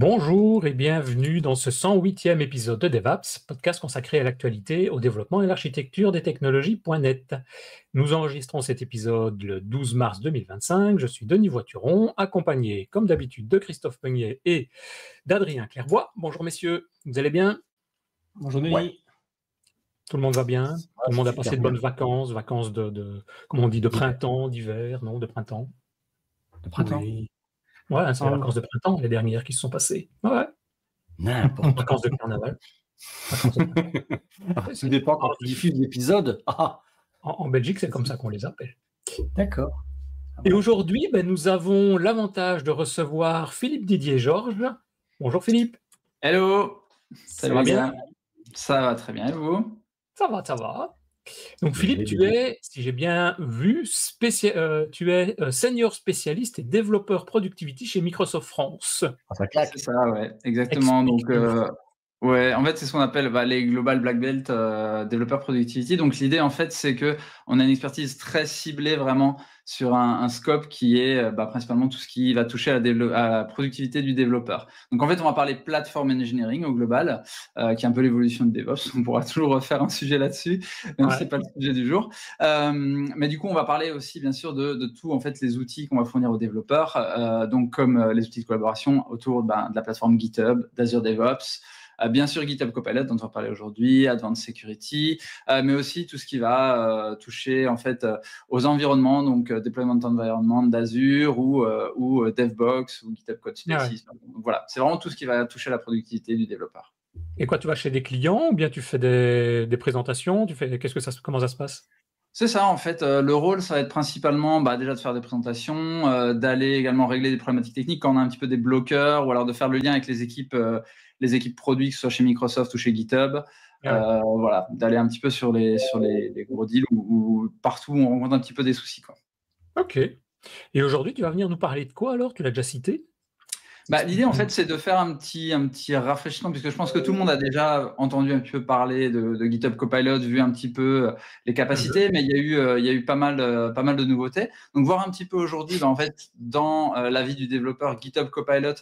Bonjour et bienvenue dans ce 108e épisode de DevApps, podcast consacré à l'actualité, au développement et à l'architecture des technologies.net. Nous enregistrons cet épisode le 12 mars 2025. Je suis Denis Voituron, accompagné comme d'habitude de Christophe Peugnier et d'Adrien Clairbois. Bonjour messieurs, vous allez bien? Bonjour Denis. Ouais. Tout le monde va bien? Tout le monde a passé de bonnes bien. vacances comment on dit, de printemps, d'hiver, non, de printemps? De printemps. Oui. Ouais, c'est les vacances de printemps, les dernières qui se sont passées. Ouais. N'importe quoi. Vacances de carnaval. Vacances de printemps. Ça dépend quand tu diffuses l'épisode. Ah, En Belgique, c'est comme ça qu'on les appelle. d'accord. Et aujourd'hui, nous avons l'avantage de recevoir Philippe Didier Georges. Bonjour Philippe. Hello. Ça va bien? Ça va très bien, et vous? Ça va. Donc Philippe, tu es, si j'ai bien vu, tu es senior spécialiste et développeur productivity chez Microsoft France. Ça claque. C'est ça, ouais, exactement. Donc, ouais, en fait, c'est ce qu'on appelle les Global Black Belt développeurs productivity. Donc, l'idée, en fait, c'est que on a une expertise très ciblée vraiment sur un scope qui est principalement tout ce qui va toucher à la productivité du développeur. Donc, en fait, on va parler platform engineering au global, qui est un peu l'évolution de DevOps. On pourra toujours refaire un sujet là-dessus, même si c'est pas le sujet du jour. Mais du coup, on va parler aussi, bien sûr, de tout, en fait, les outils qu'on va fournir aux développeurs. Donc, comme les outils de collaboration autour de la plateforme GitHub, d'Azure DevOps, bien sûr GitHub Copilot dont on va parler aujourd'hui, Advanced Security, mais aussi tout ce qui va toucher en fait aux environnements, donc deployment environment d'Azure ou DevBox ou GitHub Code Spaces. Donc, voilà, c'est vraiment tout ce qui va toucher la productivité du développeur. Et quoi, tu vas chez des clients ou bien tu fais des présentations? Comment ça se passe? C'est ça, en fait, le rôle, ça va être principalement déjà de faire des présentations, d'aller également régler des problématiques techniques quand on a un petit peu des bloqueurs, ou alors de faire le lien avec les équipes produits, que ce soit chez Microsoft ou chez GitHub. Voilà, d'aller un petit peu sur les gros deals ou partout où on rencontre un petit peu des soucis, quoi. Ok. Et aujourd'hui, tu vas venir nous parler de quoi alors? Tu l'as déjà cité? L'idée, en fait, c'est de faire un petit rafraîchissement, puisque je pense que tout le monde a déjà entendu un petit peu parler de GitHub Copilot, vu un petit peu les capacités, mais il y a eu pas mal de nouveautés. Donc, voir un petit peu aujourd'hui, en fait, dans la vie du développeur, GitHub Copilot,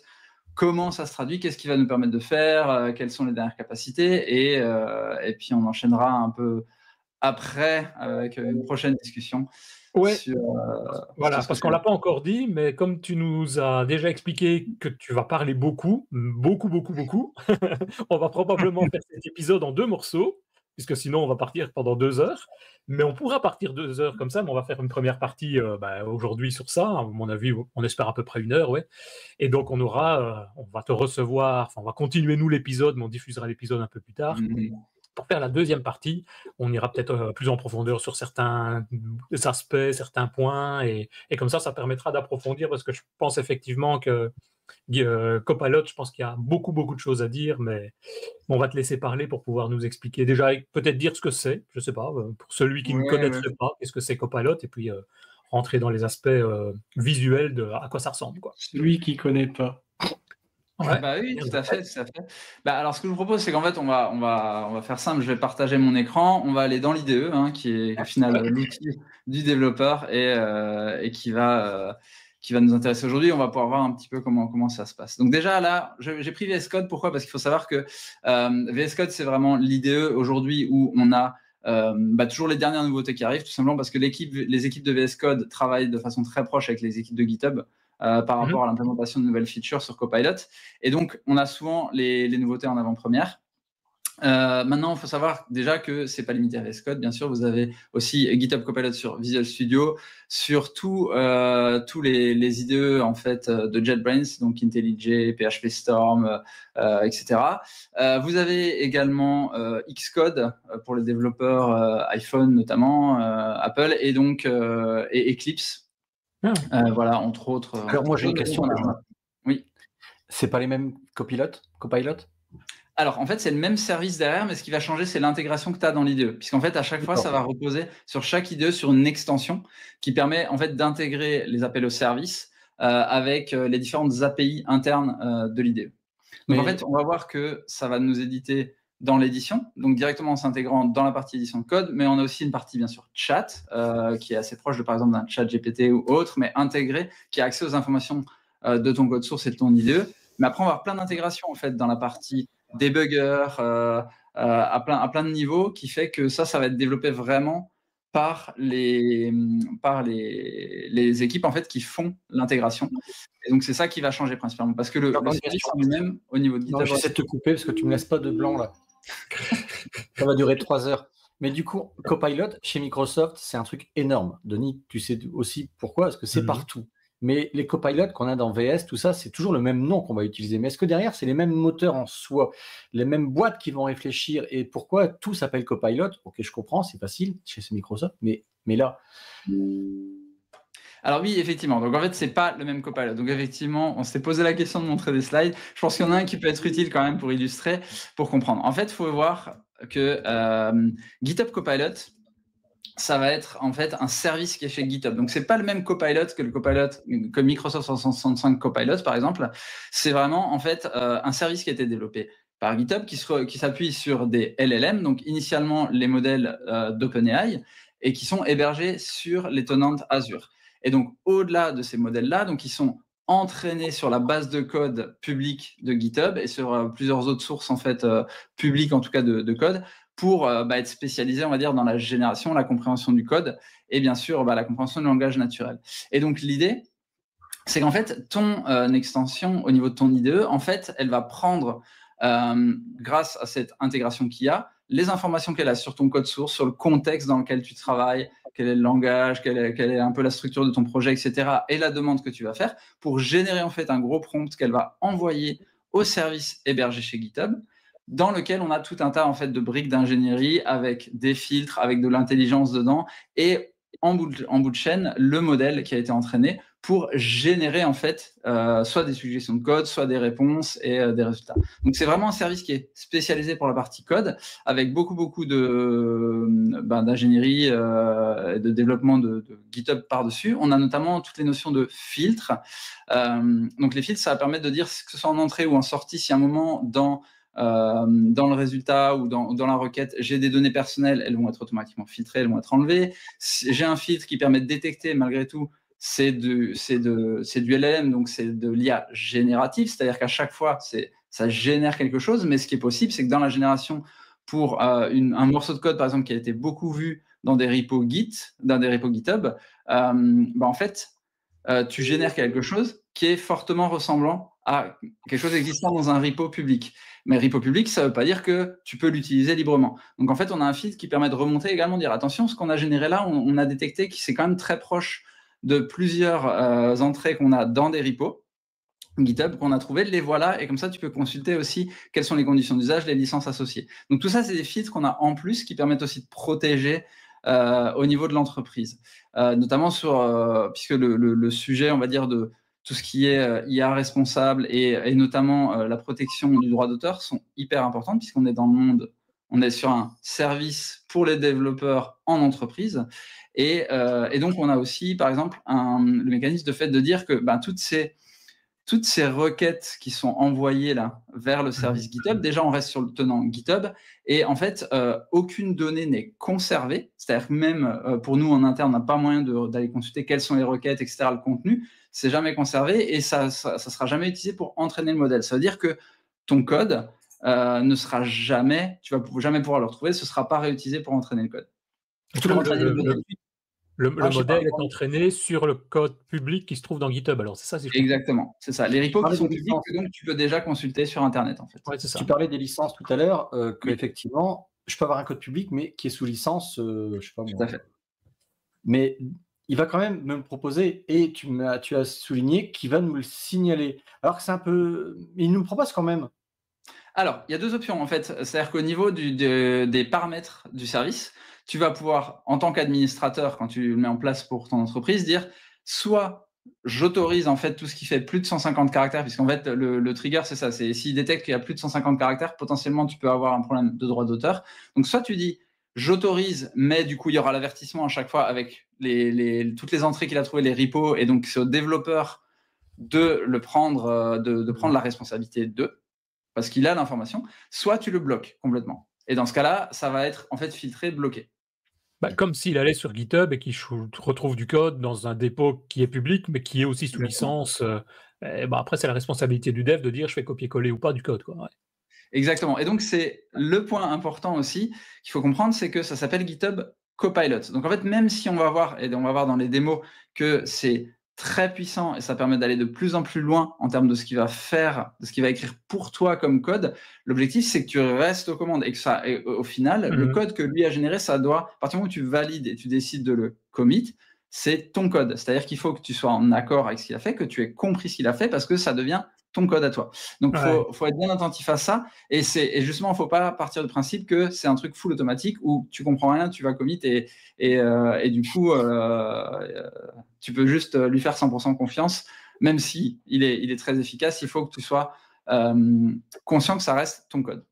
comment ça se traduit, qu'est-ce qui va nous permettre de faire, quelles sont les dernières capacités, et puis on enchaînera un peu après avec une prochaine discussion. Ouais. Voilà, parce qu'on l'a pas encore dit, mais comme tu nous as déjà expliqué que tu vas parler beaucoup, on va probablement faire cet épisode en 2 morceaux, puisque sinon on va partir pendant 2 heures. Mais on pourra partir 2 heures comme ça, mais on va faire une première partie aujourd'hui sur ça. À mon avis, on espère à peu près 1 heure, ouais. Et donc on va te recevoir, on va continuer nous l'épisode, mais on diffusera l'épisode un peu plus tard. Pour faire la deuxième partie, on ira peut-être plus en profondeur sur certains aspects, certains points, et comme ça permettra d'approfondir, parce que je pense effectivement que Copilot, je pense qu'il y a beaucoup de choses à dire, mais on va te laisser parler pour pouvoir nous expliquer. Déjà, peut-être dire ce que c'est, je sais pas, pour celui qui ne connaîtrait pas, qu'est-ce que c'est Copilot, et puis rentrer dans les aspects visuels de à quoi ça ressemble, quoi. Celui qui connaît pas. Ouais. Oui, tout à fait. Alors, ce que je vous propose, c'est qu'en fait, on va faire simple. Je vais partager mon écran. On va aller dans l'IDE, qui est au final l'outil du développeur et qui va nous intéresser aujourd'hui. On va pouvoir voir un petit peu comment ça se passe. Donc déjà, là, j'ai pris VS Code. Pourquoi? Parce qu'il faut savoir que VS Code, c'est vraiment l'IDE aujourd'hui où on a toujours les dernières nouveautés qui arrivent, tout simplement parce que les équipes de VS Code travaillent de façon très proche avec les équipes de GitHub par rapport à l'implémentation de nouvelles features sur Copilot. Et donc, on a souvent les nouveautés en avant-première. Maintenant, il faut savoir déjà que c'est pas limité à VS Code. Bien sûr, vous avez aussi GitHub Copilot sur Visual Studio, sur tous les IDE en fait de JetBrains, donc IntelliJ, PHP Storm, etc. Vous avez également Xcode pour les développeurs iPhone notamment, Apple, et donc et Eclipse. Voilà, entre autres. Alors moi j'ai une question. Oui. C'est pas les mêmes Copilot? Alors en fait c'est le même service derrière, mais ce qui va changer c'est l'intégration que tu as dans l'IDE, puisqu'en fait à chaque fois ça va reposer sur chaque IDE sur une extension qui permet en fait d'intégrer les appels au service avec les différentes API internes de l'IDE. Donc en fait on va voir que ça va nous éditer dans l'édition, donc directement en s'intégrant dans la partie édition de code, mais on a aussi une partie bien sûr chat qui est assez proche de par exemple d'un chat GPT ou autre, mais intégré, qui a accès aux informations de ton code source et de ton IDE, Mais après, on va avoir plein d'intégrations en fait dans la partie debugger à plein de niveaux, qui fait que ça va être développé vraiment par les équipes en fait qui font l'intégration. Et donc c'est ça qui va changer principalement, parce que le service en lui-même au niveau de GitHub. J'essaie de te couper parce que tu me laisses pas de blanc là. Ça va durer 3 heures. Mais du coup, Copilot chez Microsoft, c'est un truc énorme. Denis, tu sais aussi pourquoi? Parce que c'est partout. Mais les copilotes qu'on a dans VS, tout ça, c'est toujours le même nom qu'on va utiliser. Mais est-ce que derrière, c'est les mêmes moteurs en soi, les mêmes boîtes qui vont réfléchir? Et pourquoi tout s'appelle Copilot? Ok, je comprends, c'est facile chez Microsoft, mais là... Alors oui, effectivement. Donc en fait, c'est pas le même Copilot. Donc effectivement, on s'est posé la question de montrer des slides. Je pense qu'il y en a un qui peut être utile quand même pour illustrer, pour comprendre. En fait, il faut voir que GitHub Copilot, ça va être en fait un service qui est chez GitHub. Donc c'est pas le même Copilot que Microsoft 365 Copilot par exemple. C'est vraiment en fait un service qui a été développé par GitHub qui s'appuie sur des LLM, donc initialement les modèles d'OpenAI, et qui sont hébergés sur les tenantes Azure. Et donc au-delà de ces modèles-là, donc ils sont entraînés sur la base de code publique de GitHub et sur plusieurs autres sources en fait publiques en tout cas de code, pour être spécialisé, on va dire, dans la génération, la compréhension du code et bien sûr la compréhension du langage naturel. Et donc l'idée, c'est qu'en fait, ton extension au niveau de ton IDE, en fait, elle va prendre, grâce à cette intégration qu'il y a, les informations qu'elle a sur ton code source, sur le contexte dans lequel tu travailles, quel est le langage, quelle est un peu la structure de ton projet, etc., et la demande que tu vas faire, pour générer en fait un gros prompt qu'elle va envoyer au service hébergé chez GitHub, dans lequel on a tout un tas en fait de briques d'ingénierie avec des filtres, avec de l'intelligence dedans, et en bout de chaîne, le modèle qui a été entraîné pour générer en fait soit des suggestions de code, soit des réponses et des résultats. Donc c'est vraiment un service qui est spécialisé pour la partie code, avec beaucoup d'ingénierie et de développement de GitHub par-dessus. On a notamment toutes les notions de filtres. Donc les filtres, ça va permettre de dire que ce soit en entrée ou en sortie, si à un moment dans le résultat ou dans la requête, j'ai des données personnelles, elles vont être automatiquement filtrées, elles vont être enlevées. J'ai un filtre qui permet de détecter, malgré tout, c'est du LLM, donc c'est de l'IA générative, c'est-à-dire qu'à chaque fois, ça génère quelque chose, mais ce qui est possible, c'est que dans la génération, pour un morceau de code, par exemple, qui a été beaucoup vu dans des repos GitHub, en fait, tu génères quelque chose qui est fortement ressemblant à quelque chose existant dans un repo public. Mais repo public, ça ne veut pas dire que tu peux l'utiliser librement. Donc en fait, on a un filtre qui permet de remonter également, de dire attention, ce qu'on a généré là, on a détecté que c'est quand même très proche de plusieurs entrées qu'on a dans des repos GitHub qu'on a trouvé, les voilà, et comme ça tu peux consulter aussi quelles sont les conditions d'usage, les licences associées. Donc tout ça, c'est des filtres qu'on a en plus qui permettent aussi de protéger au niveau de l'entreprise, notamment puisque le sujet, on va dire, de tout ce qui est IA responsable et notamment la protection du droit d'auteur sont hyper importantes, puisqu'on est dans le monde, on est sur un service pour les développeurs en entreprise, et donc on a aussi, par exemple, le mécanisme de fait de dire que toutes ces requêtes qui sont envoyées là vers le service GitHub, déjà on reste sur le tenant GitHub, et en fait aucune donnée n'est conservée, c'est-à-dire que même pour nous en interne, on n'a pas moyen d'aller consulter quelles sont les requêtes, etc., le contenu, c'est jamais conservé, et ça sera jamais utilisé pour entraîner le modèle. Ça veut dire que ton code ne sera jamais, tu vas jamais pouvoir le retrouver, ce ne sera pas réutilisé pour entraîner le code. Le modèle est entraîné sur le code public qui se trouve dans GitHub. Alors, c'est ça, c'est exactement, c'est ça. Les repos qui sont publics, donc tu peux déjà consulter sur Internet, en fait. Ouais, tu parlais des licences tout à l'heure, qu'effectivement, je peux avoir un code public, mais qui est sous licence, je sais pas moi. Tout à fait. Mais il va quand même me le proposer, et tu as souligné qu'il va nous le signaler. Alors que c'est un peu... Il nous le propose quand même. Alors, il y a deux options, en fait. C'est-à-dire qu'au niveau des paramètres du service, tu vas pouvoir, en tant qu'administrateur, quand tu le mets en place pour ton entreprise, dire soit j'autorise en fait tout ce qui fait plus de 150 caractères, puisqu'en fait le trigger c'est ça, c'est s'il détecte qu'il y a plus de 150 caractères, potentiellement tu peux avoir un problème de droit d'auteur. Donc soit tu dis j'autorise, mais du coup il y aura l'avertissement à chaque fois avec toutes les entrées qu'il a trouvées, les repos, et donc c'est au développeur de le prendre, de prendre la responsabilité d'eux, parce qu'il a l'information, soit tu le bloques complètement. Et dans ce cas-là, ça va être en fait filtré, bloqué. Comme s'il allait sur GitHub et qu'il retrouve du code dans un dépôt qui est public, mais qui est aussi sous licence Après, c'est la responsabilité du dev de dire je fais copier-coller ou pas du code, quoi. Ouais. Exactement. Et donc, c'est le point important aussi qu'il faut comprendre, c'est que ça s'appelle GitHub Copilot. Donc, en fait, même si on va voir, et on va voir dans les démos, que c'est très puissant et ça permet d'aller de plus en plus loin en termes de ce qu'il va faire, de ce qu'il va écrire pour toi comme code, l'objectif, c'est que tu restes aux commandes et que ça, et au final, le code que lui a généré, ça doit, à partir du moment où tu valides et tu décides de le commit, c'est ton code. C'est-à-dire qu'il faut que tu sois en accord avec ce qu'il a fait, que tu aies compris ce qu'il a fait parce que ça devient ton code à toi. Donc, faut être bien attentif à ça. Et justement, il ne faut pas partir du principe que c'est un truc full automatique où tu comprends rien, tu vas commit et du coup, tu peux juste lui faire 100% confiance, même si il est très efficace. Il faut que tu sois conscient que ça reste ton code.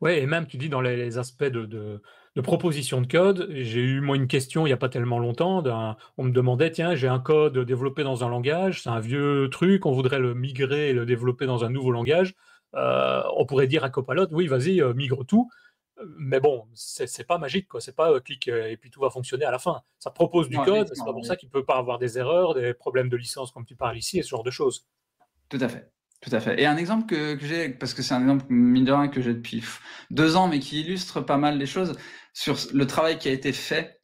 Ouais, et même tu dis dans les aspects de proposition de code, j'ai eu moi une question il n'y a pas tellement longtemps, on me demandait, tiens, j'ai un code développé dans un langage, c'est un vieux truc, on voudrait le migrer et le développer dans un nouveau langage, on pourrait dire à Copilot, oui, vas-y, migre tout, mais bon, c'est pas magique, quoi, c'est pas clic et puis tout va fonctionner à la fin. Ça propose du code, c'est pas pour ça qu'il peut pas avoir des erreurs, des problèmes de licence comme tu parles ici, et ce genre de choses. Tout à fait. Tout à fait. Et un exemple que j'ai, parce que c'est un exemple, mine de rien, que j'ai depuis 2 ans, mais qui illustre pas mal les choses, sur le travail qui a été fait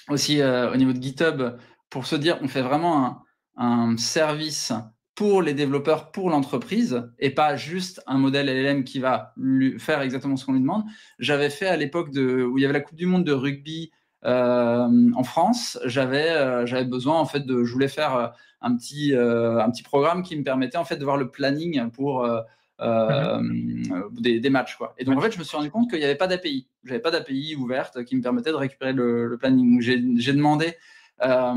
aussi au niveau de GitHub, pour se dire, on fait vraiment un service pour les développeurs, pour l'entreprise, et pas juste un modèle LLM qui va lui faire exactement ce qu'on lui demande. J'avais fait à l'époque où il y avait la Coupe du Monde de rugby en France, j'avais besoin, en fait, je voulais faire un petit programme qui me permettait en fait de voir le planning pour des matchs, quoi. Et donc en fait, je me suis rendu compte qu'il n'y avait pas d'API. J'avais pas d'API ouverte qui me permettait de récupérer le planning. Donc, j'ai demandé à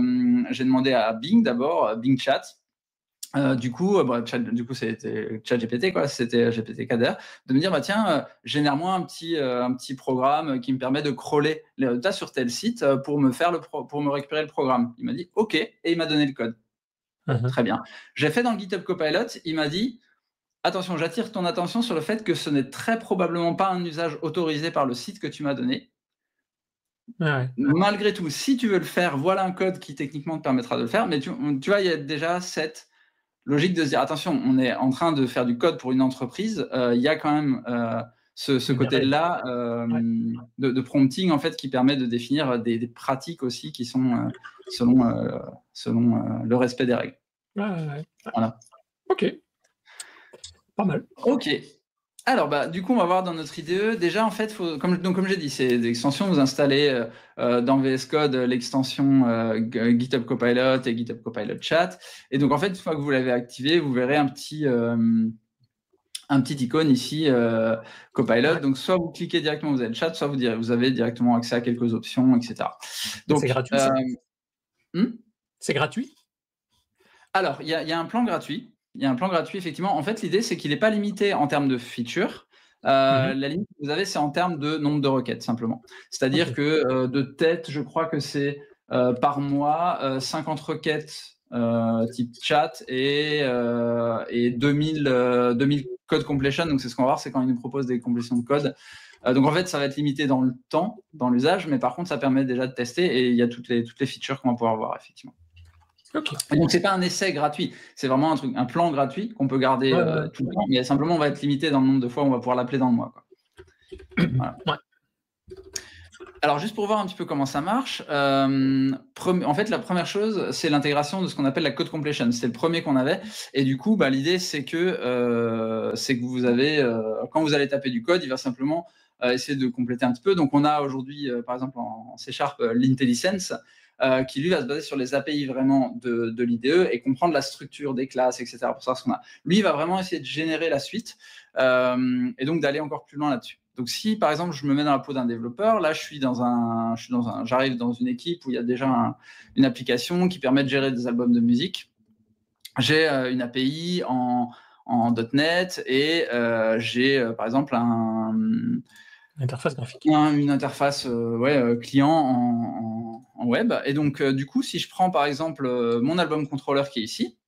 Bing d'abord, Bing Chat. Du coup, c'était ChatGPT, quoi, c'était GPT-4R, de me dire, tiens, génère-moi un petit programme qui me permet de crawler les résultats sur tel site pour me récupérer le programme. Il m'a dit, OK, et il m'a donné le code. Très bien. J'ai fait dans le GitHub Copilot, il m'a dit, attention, j'attire ton attention sur le fait que ce n'est très probablement pas un usage autorisé par le site que tu m'as donné. Malgré tout, si tu veux le faire, voilà un code qui techniquement te permettra de le faire. Mais tu vois, il y a déjà cette logique de se dire, attention, on est en train de faire du code pour une entreprise. Il y a quand même ce côté-là de prompting, en fait, qui permet de définir des pratiques aussi qui sont selon le respect des règles. Voilà. Ok. Pas mal. Ok. Alors, du coup, on va voir dans notre IDE. Déjà, en fait, comme j'ai dit, c'est des extensions. Vous installez dans VS Code l'extension GitHub Copilot et GitHub Copilot Chat. Et donc, en fait, une fois que vous l'avez activé, vous verrez un petit icône ici, Copilot. Donc, soit vous cliquez directement, vous avez le chat, soit vous avez directement accès à quelques options, etc. Donc, c'est gratuit, c'est gratuit? Alors, il y a un plan gratuit. Il y a un plan gratuit, effectivement. En fait, l'idée, c'est qu'il n'est pas limité en termes de features. La limite que vous avez, c'est en termes de nombre de requêtes, simplement. C'est-à-dire que de tête, je crois que c'est par mois 50 requêtes type chat et 2000 code completion. Donc, c'est ce qu'on va voir, c'est quand il nous propose des complétions de code. Donc, en fait, ça va être limité dans le temps, dans l'usage, mais par contre, ça permet déjà de tester et il y a toutes les features qu'on va pouvoir voir, effectivement. Okay. Donc, c'est pas un essai gratuit, c'est vraiment un plan gratuit qu'on peut garder tout le temps, mais simplement, on va être limité dans le nombre de fois où on va pouvoir l'appeler dans le mois, quoi. Voilà. Alors, juste pour voir un petit peu comment ça marche, en fait, la première chose, c'est l'intégration de ce qu'on appelle la code completion. C'est le premier qu'on avait. Et du coup, l'idée, c'est que vous avez, quand vous allez taper du code, il va simplement essayer de compléter un petit peu. Donc, on a aujourd'hui, par exemple, en C# l'IntelliSense, qui lui va se baser sur les API vraiment de l'IDE et comprendre la structure des classes, etc. pour savoir ce qu'on a. Lui, il va vraiment essayer de générer la suite et donc d'aller encore plus loin là-dessus. Donc, si par exemple je me mets dans la peau d'un développeur, là j'arrive dans une équipe où il y a déjà une application qui permet de gérer des albums de musique. J'ai une API en .NET et j'ai par exemple interface graphique. Une interface client en web. Et donc, du coup, si je prends par exemple mon album controller qui est ici,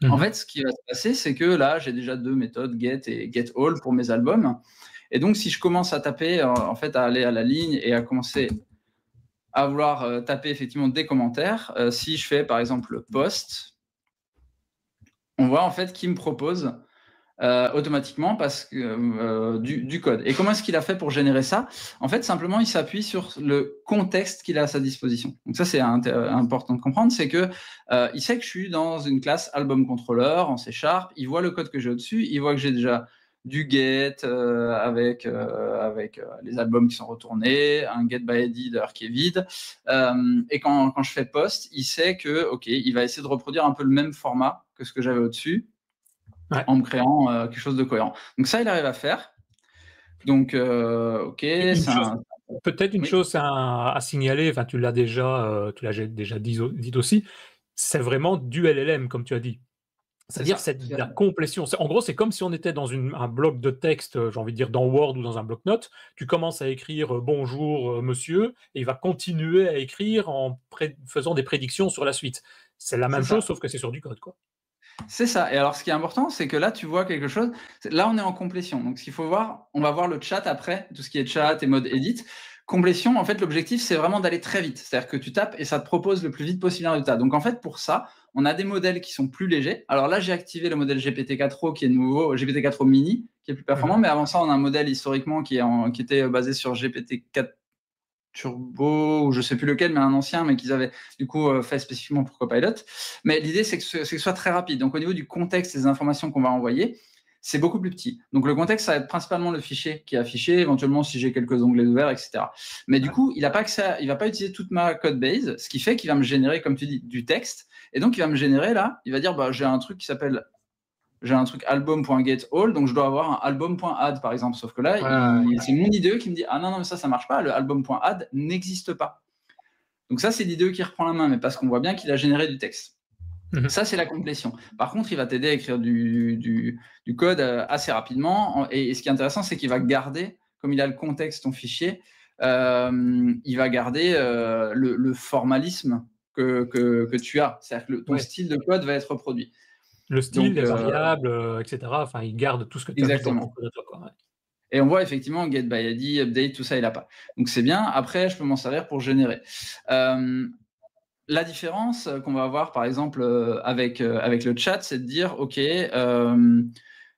en fait, ce qui va se passer, c'est que là, j'ai déjà 2 méthodes, get et getAll pour mes albums. Et donc, si je commence à taper, en fait, à aller à la ligne et à commencer à vouloir taper effectivement des commentaires, si je fais par exemple post, on voit en fait qu'il me propose automatiquement parce que, du code. Et comment est-ce qu'il a fait pour générer ça? En fait, simplement, il s'appuie sur le contexte qu'il a à sa disposition. Donc ça, c'est important de comprendre, c'est que il sait que je suis dans une classe album controller en C#, il voit le code que j'ai au-dessus, il voit que j'ai déjà du get avec les albums qui sont retournés, un get by ID d'ailleurs qui est vide. Et quand je fais post, il sait que, ok, il va essayer de reproduire un peu le même format que ce que j'avais au-dessus. Ouais. En me créant quelque chose de cohérent. Donc ça, il arrive à faire. Donc, ok. Peut-être une chose à signaler, enfin, tu l'as déjà dit aussi, c'est vraiment du LLM, comme tu as dit. C'est-à-dire c'est de la complétion. En gros, c'est comme si on était dans un bloc de texte, j'ai envie de dire dans Word ou dans un bloc-notes. Tu commences à écrire bonjour monsieur, et il va continuer à écrire en faisant des prédictions sur la suite. C'est la même chose, sauf que c'est sur du code, quoi. C'est ça. Et alors, ce qui est important, c'est que là, tu vois quelque chose. Là, on est en complétion. Donc, ce qu'il faut voir, on va voir le chat après, tout ce qui est chat et mode edit. Complétion, en fait, l'objectif, c'est vraiment d'aller très vite. C'est-à-dire que tu tapes et ça te propose le plus vite possible un résultat. Donc, en fait, pour ça, on a des modèles qui sont plus légers. Alors là, j'ai activé le modèle GPT-4o qui est nouveau, GPT-4o mini, qui est plus performant. Mais avant ça, on a un modèle historiquement qui était basé sur GPT-4 Turbo, ou je ne sais plus lequel, mais un ancien, mais qu'ils avaient du coup fait spécifiquement pour Copilot. Mais l'idée, c'est que ce soit très rapide. Donc, au niveau du contexte des informations qu'on va envoyer, c'est beaucoup plus petit. Donc, le contexte, ça va être principalement le fichier qui est affiché, éventuellement si j'ai quelques onglets ouverts, etc. Mais du coup, il n'a pas accès il ne va pas utiliser toute ma code base, ce qui fait qu'il va me générer, comme tu dis, du texte. Et donc, il va me générer là, il va dire, j'ai un truc qui s'appelle... J'ai un truc album.getAll, donc je dois avoir un album.add par exemple. Sauf que là, c'est mon IDE qui me dit ah non, mais ça marche pas, le album.add n'existe pas. Donc ça, c'est l'IDE qui reprend la main, mais parce qu'on voit bien qu'il a généré du texte. Ça, c'est la complétion. Par contre, il va t'aider à écrire du code assez rapidement. Et ce qui est intéressant, c'est qu'il va garder, comme il a le contexte, ton fichier, il va garder le formalisme que tu as. C'est-à-dire que ton style de code va être reproduit. Le style, les variables, etc. Enfin, il garde tout ce que tu as mis dans ton code de toi, quoi. Ouais. Et on voit effectivement get by ID, update, tout ça, il n'a pas. Donc c'est bien. Après, je peux m'en servir pour générer. La différence qu'on va avoir, par exemple, avec le chat, c'est de dire, OK,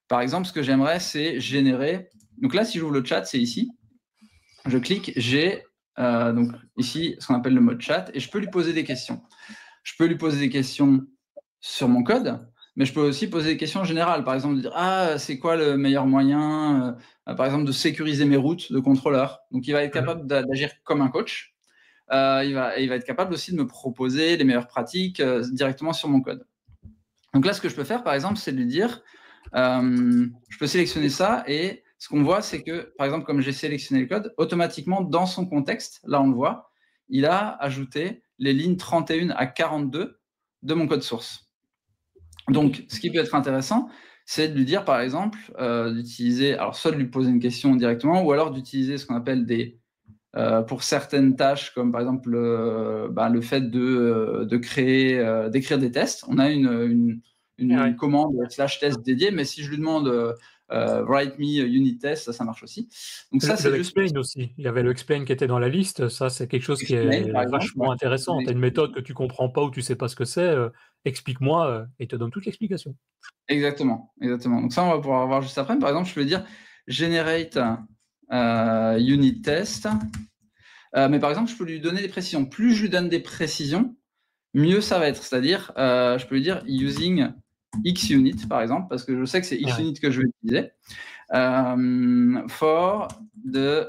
par exemple, ce que j'aimerais, c'est générer. Donc là, si j'ouvre le chat, c'est ici. Je clique, j'ai donc ici ce qu'on appelle le mode chat, et je peux lui poser des questions. Je peux lui poser des questions sur mon code, mais je peux aussi poser des questions générales. Par exemple, dire c'est quoi le meilleur moyen, par exemple, de sécuriser mes routes de contrôleur. Donc, il va être capable d'agir comme un coach. Il va être capable aussi de me proposer les meilleures pratiques directement sur mon code. Donc là, ce que je peux faire, par exemple, c'est de lui dire, je peux sélectionner ça, et ce qu'on voit, c'est que, par exemple, comme j'ai sélectionné le code, automatiquement, dans son contexte, là, on le voit, il a ajouté les lignes 31 à 42 de mon code source. Donc, ce qui peut être intéressant, c'est de lui dire, par exemple, d'utiliser, alors soit de lui poser une question directement, ou alors d'utiliser ce qu'on appelle pour certaines tâches, comme par exemple le fait d'écrire des tests. On a une commande /test dédiée, mais si je lui demande write me unit test, ça marche aussi. Donc ça, c'est juste... Explain aussi. Il y avait le explain qui était dans la liste. Ça, c'est quelque chose qui est vachement intéressant. Tu as une méthode que tu comprends pas ou tu sais pas ce que c'est. Explique-moi et te donne toute l'explication. Exactement. Donc ça, on va pouvoir voir juste après. Par exemple, je peux dire generate unit test. Mais par exemple, je peux lui donner des précisions. Plus je lui donne des précisions, mieux ça va être. C'est-à-dire, je peux lui dire using xunit, par exemple, parce que je sais que c'est xunit que je vais utiliser. For the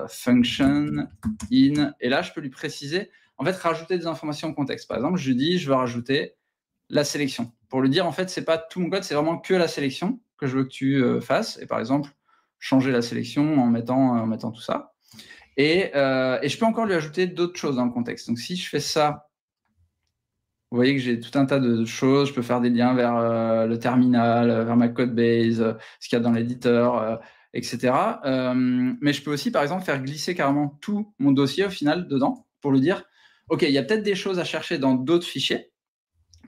function in. Et là, je peux lui préciser, en fait, rajouter des informations au contexte. Par exemple, je lui dis, je veux rajouter la sélection. Pour lui dire, en fait, c'est pas tout mon code, c'est vraiment que la sélection que je veux que tu fasses. Et par exemple, changer la sélection en mettant tout ça. Et je peux encore lui ajouter d'autres choses dans le contexte. Donc, si je fais ça, vous voyez que j'ai tout un tas de choses. Je peux faire des liens vers le terminal, vers ma code base, ce qu'il y a dans l'éditeur, etc. Mais je peux aussi, par exemple, faire glisser carrément tout mon dossier au final dedans pour lui dire, OK, il y a peut-être des choses à chercher dans d'autres fichiers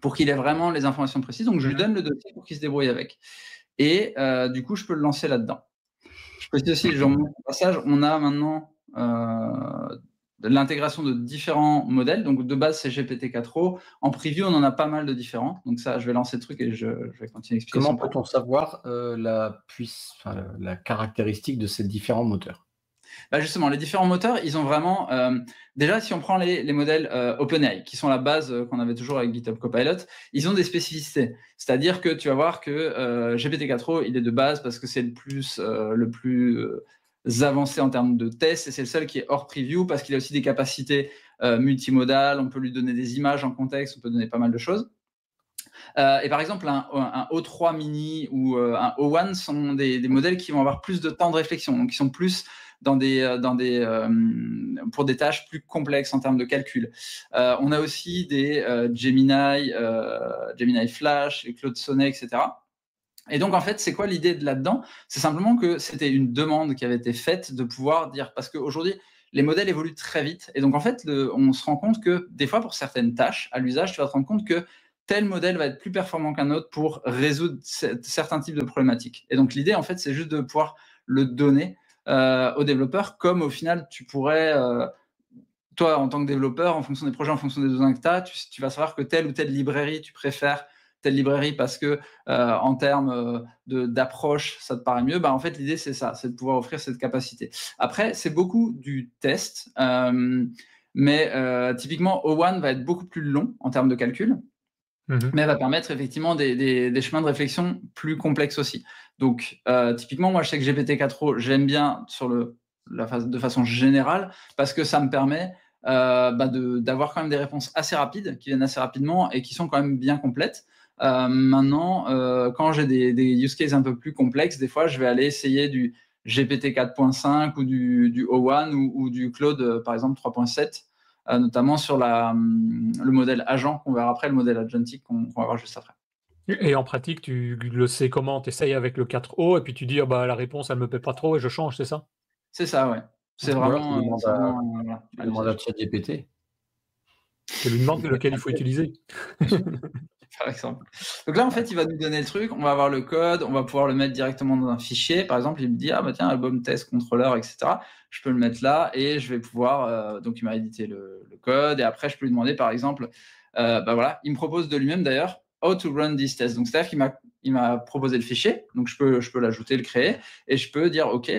pour qu'il ait vraiment les informations précises. Donc, je lui donne le dossier pour qu'il se débrouille avec. Et du coup, je peux le lancer là-dedans. Je précise aussi, je remonte au passage, on a maintenant l'intégration de différents modèles. Donc, de base, c'est GPT-4o. En preview, on en a pas mal de différents. Donc, ça, je vais lancer le truc et je vais continuer à expliquer. Comment peut-on savoir la caractéristique de ces différents moteurs? Justement, les différents moteurs, ils ont vraiment... déjà, si on prend les modèles OpenAI, qui sont la base qu'on avait toujours avec GitHub Copilot, ils ont des spécificités. C'est-à-dire que tu vas voir que GPT-4o, il est de base parce que c'est le plus avancé en termes de tests, et c'est le seul qui est hors preview parce qu'il a aussi des capacités multimodales, on peut lui donner des images en contexte, on peut donner pas mal de choses. Et par exemple, un O3 mini ou un O1 sont des modèles qui vont avoir plus de temps de réflexion, donc qui sont plus pour des tâches plus complexes en termes de calcul. On a aussi des Gemini Flash, les Claude Sonnet, etc. Et donc, en fait, c'est quoi l'idée de là-dedans? C'est simplement que c'était une demande qui avait été faite de pouvoir dire, parce qu'aujourd'hui, les modèles évoluent très vite. Et donc, en fait, on se rend compte que des fois, pour certaines tâches, à l'usage, tu vas te rendre compte que tel modèle va être plus performant qu'un autre pour résoudre certains types de problématiques. Et donc, l'idée, en fait, c'est juste de pouvoir le donner aux développeurs, comme au final, tu pourrais, toi, en tant que développeur, en fonction des projets, en fonction des besoins que tu as, tu vas savoir que telle ou telle librairie, tu préfères telle librairie parce que en termes d'approche, ça te paraît mieux. En fait, l'idée, c'est ça, c'est de pouvoir offrir cette capacité. Après, c'est beaucoup du test, mais typiquement, O1 va être beaucoup plus long en termes de calcul, mais va permettre effectivement des chemins de réflexion plus complexes aussi. Donc, typiquement, moi, je sais que GPT-4o, j'aime bien de façon générale parce que ça me permet d'avoir quand même des réponses assez rapides, qui viennent assez rapidement et qui sont quand même bien complètes. Maintenant, quand j'ai des use cases un peu plus complexes, des fois, je vais aller essayer du GPT 4.5 ou du O1 ou du Claude, par exemple, 3.7, notamment sur le modèle agent qu'on verra après, le modèle agentic qu'on va voir juste après. Et en pratique, tu le sais comment, tu essayes avec le 4O et puis tu dis la réponse, elle me plaît pas trop et je change, c'est ça? C'est ça, ouais. C'est vraiment... Tu demandes à ChatGPT. Tu lui demandes lequel il faut utiliser. Par exemple. Donc là, en fait, il va nous donner le truc, on va avoir le code, on va pouvoir le mettre directement dans un fichier. Par exemple, il me dit, tiens, album test contrôleur, etc. Je peux le mettre là et je vais pouvoir... donc, il m'a édité le code et après, je peux lui demander, par exemple, voilà, il me propose de lui-même d'ailleurs, how to run this test. Donc, c'est-à-dire qu'il m'a proposé le fichier, donc je peux l'ajouter, le créer et je peux dire, OK,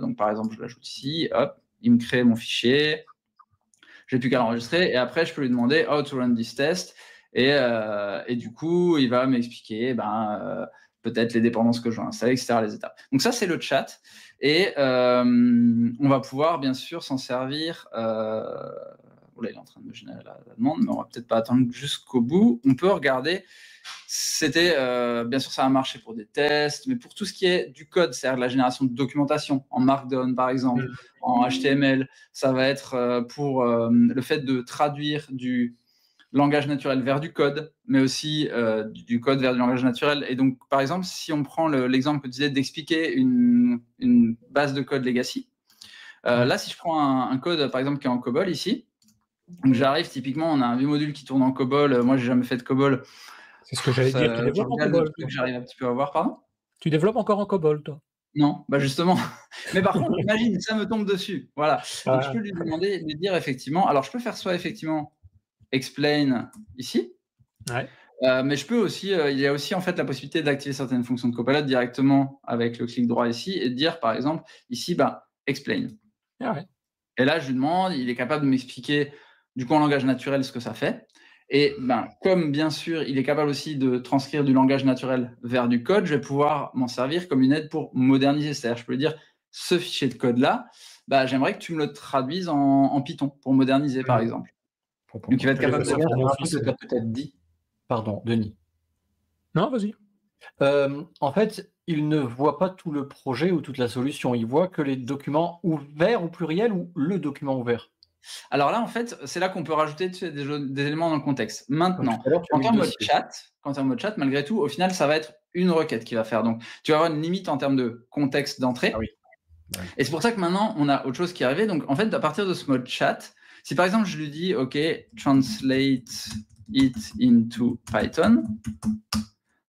donc par exemple, je l'ajoute ici, hop, il me crée mon fichier, j'ai plus qu'à l'enregistrer et après, je peux lui demander how to run this test. Et du coup, il va m'expliquer peut-être les dépendances que je vais installer, etc., les étapes. Donc ça, c'est le chat. Et on va pouvoir, bien sûr, s'en servir. Là, il est en train de me générer la demande, mais on va peut-être pas attendre jusqu'au bout. On peut regarder. Bien sûr, ça va marcher pour des tests, mais pour tout ce qui est du code, c'est-à-dire la génération de documentation en Markdown, par exemple, en HTML, ça va être pour le fait de traduire du langage naturel vers du code, mais aussi du code vers du langage naturel. Et donc, par exemple, si on prend l'exemple que tu disais d'expliquer une base de code legacy, là, si je prends un code, par exemple, qui est en COBOL ici, donc j'arrive, typiquement, on a un vieux module qui tourne en COBOL. Moi, j'ai jamais fait de COBOL. C'est ce que j'allais dire. Tu développes en COBOL. J'arrive un petit peu à voir, pardon. Tu développes encore en COBOL, toi? Non, justement. Mais par contre, imagine, ça me tombe dessus. Voilà. Donc, je peux lui demander, lui dire effectivement. Alors, je peux faire soit effectivement explain ici. Ouais. Mais je peux aussi, il y a aussi en fait la possibilité d'activer certaines fonctions de Copilot directement avec le clic droit ici et de dire par exemple ici, explain. Ouais. Et là, je lui demande, il est capable de m'expliquer du coup en langage naturel ce que ça fait. Et comme bien sûr, il est capable aussi de transcrire du langage naturel vers du code, je vais pouvoir m'en servir comme une aide pour moderniser. C'est-à-dire, je peux lui dire, ce fichier de code-là, j'aimerais que tu me le traduises en Python pour moderniser, par exemple. Donc, il va être capable de faire un truc que tu as peut-être dit. Pardon, Denis. Non, vas-y. En fait, il ne voit pas tout le projet ou toute la solution. Il voit que les documents ouverts au pluriel ou le document ouvert. Alors là, en fait, c'est là qu'on peut rajouter des éléments dans le contexte. Maintenant, quand tu es en mode chat, malgré tout, au final, ça va être une requête qui va faire. Donc, tu vas avoir une limite en termes de contexte d'entrée. Ah oui. Ouais. Et c'est pour ça que maintenant, on a autre chose qui est arrivé. Donc, en fait, à partir de ce mode chat, si par exemple, je lui dis, OK, translate it into Python.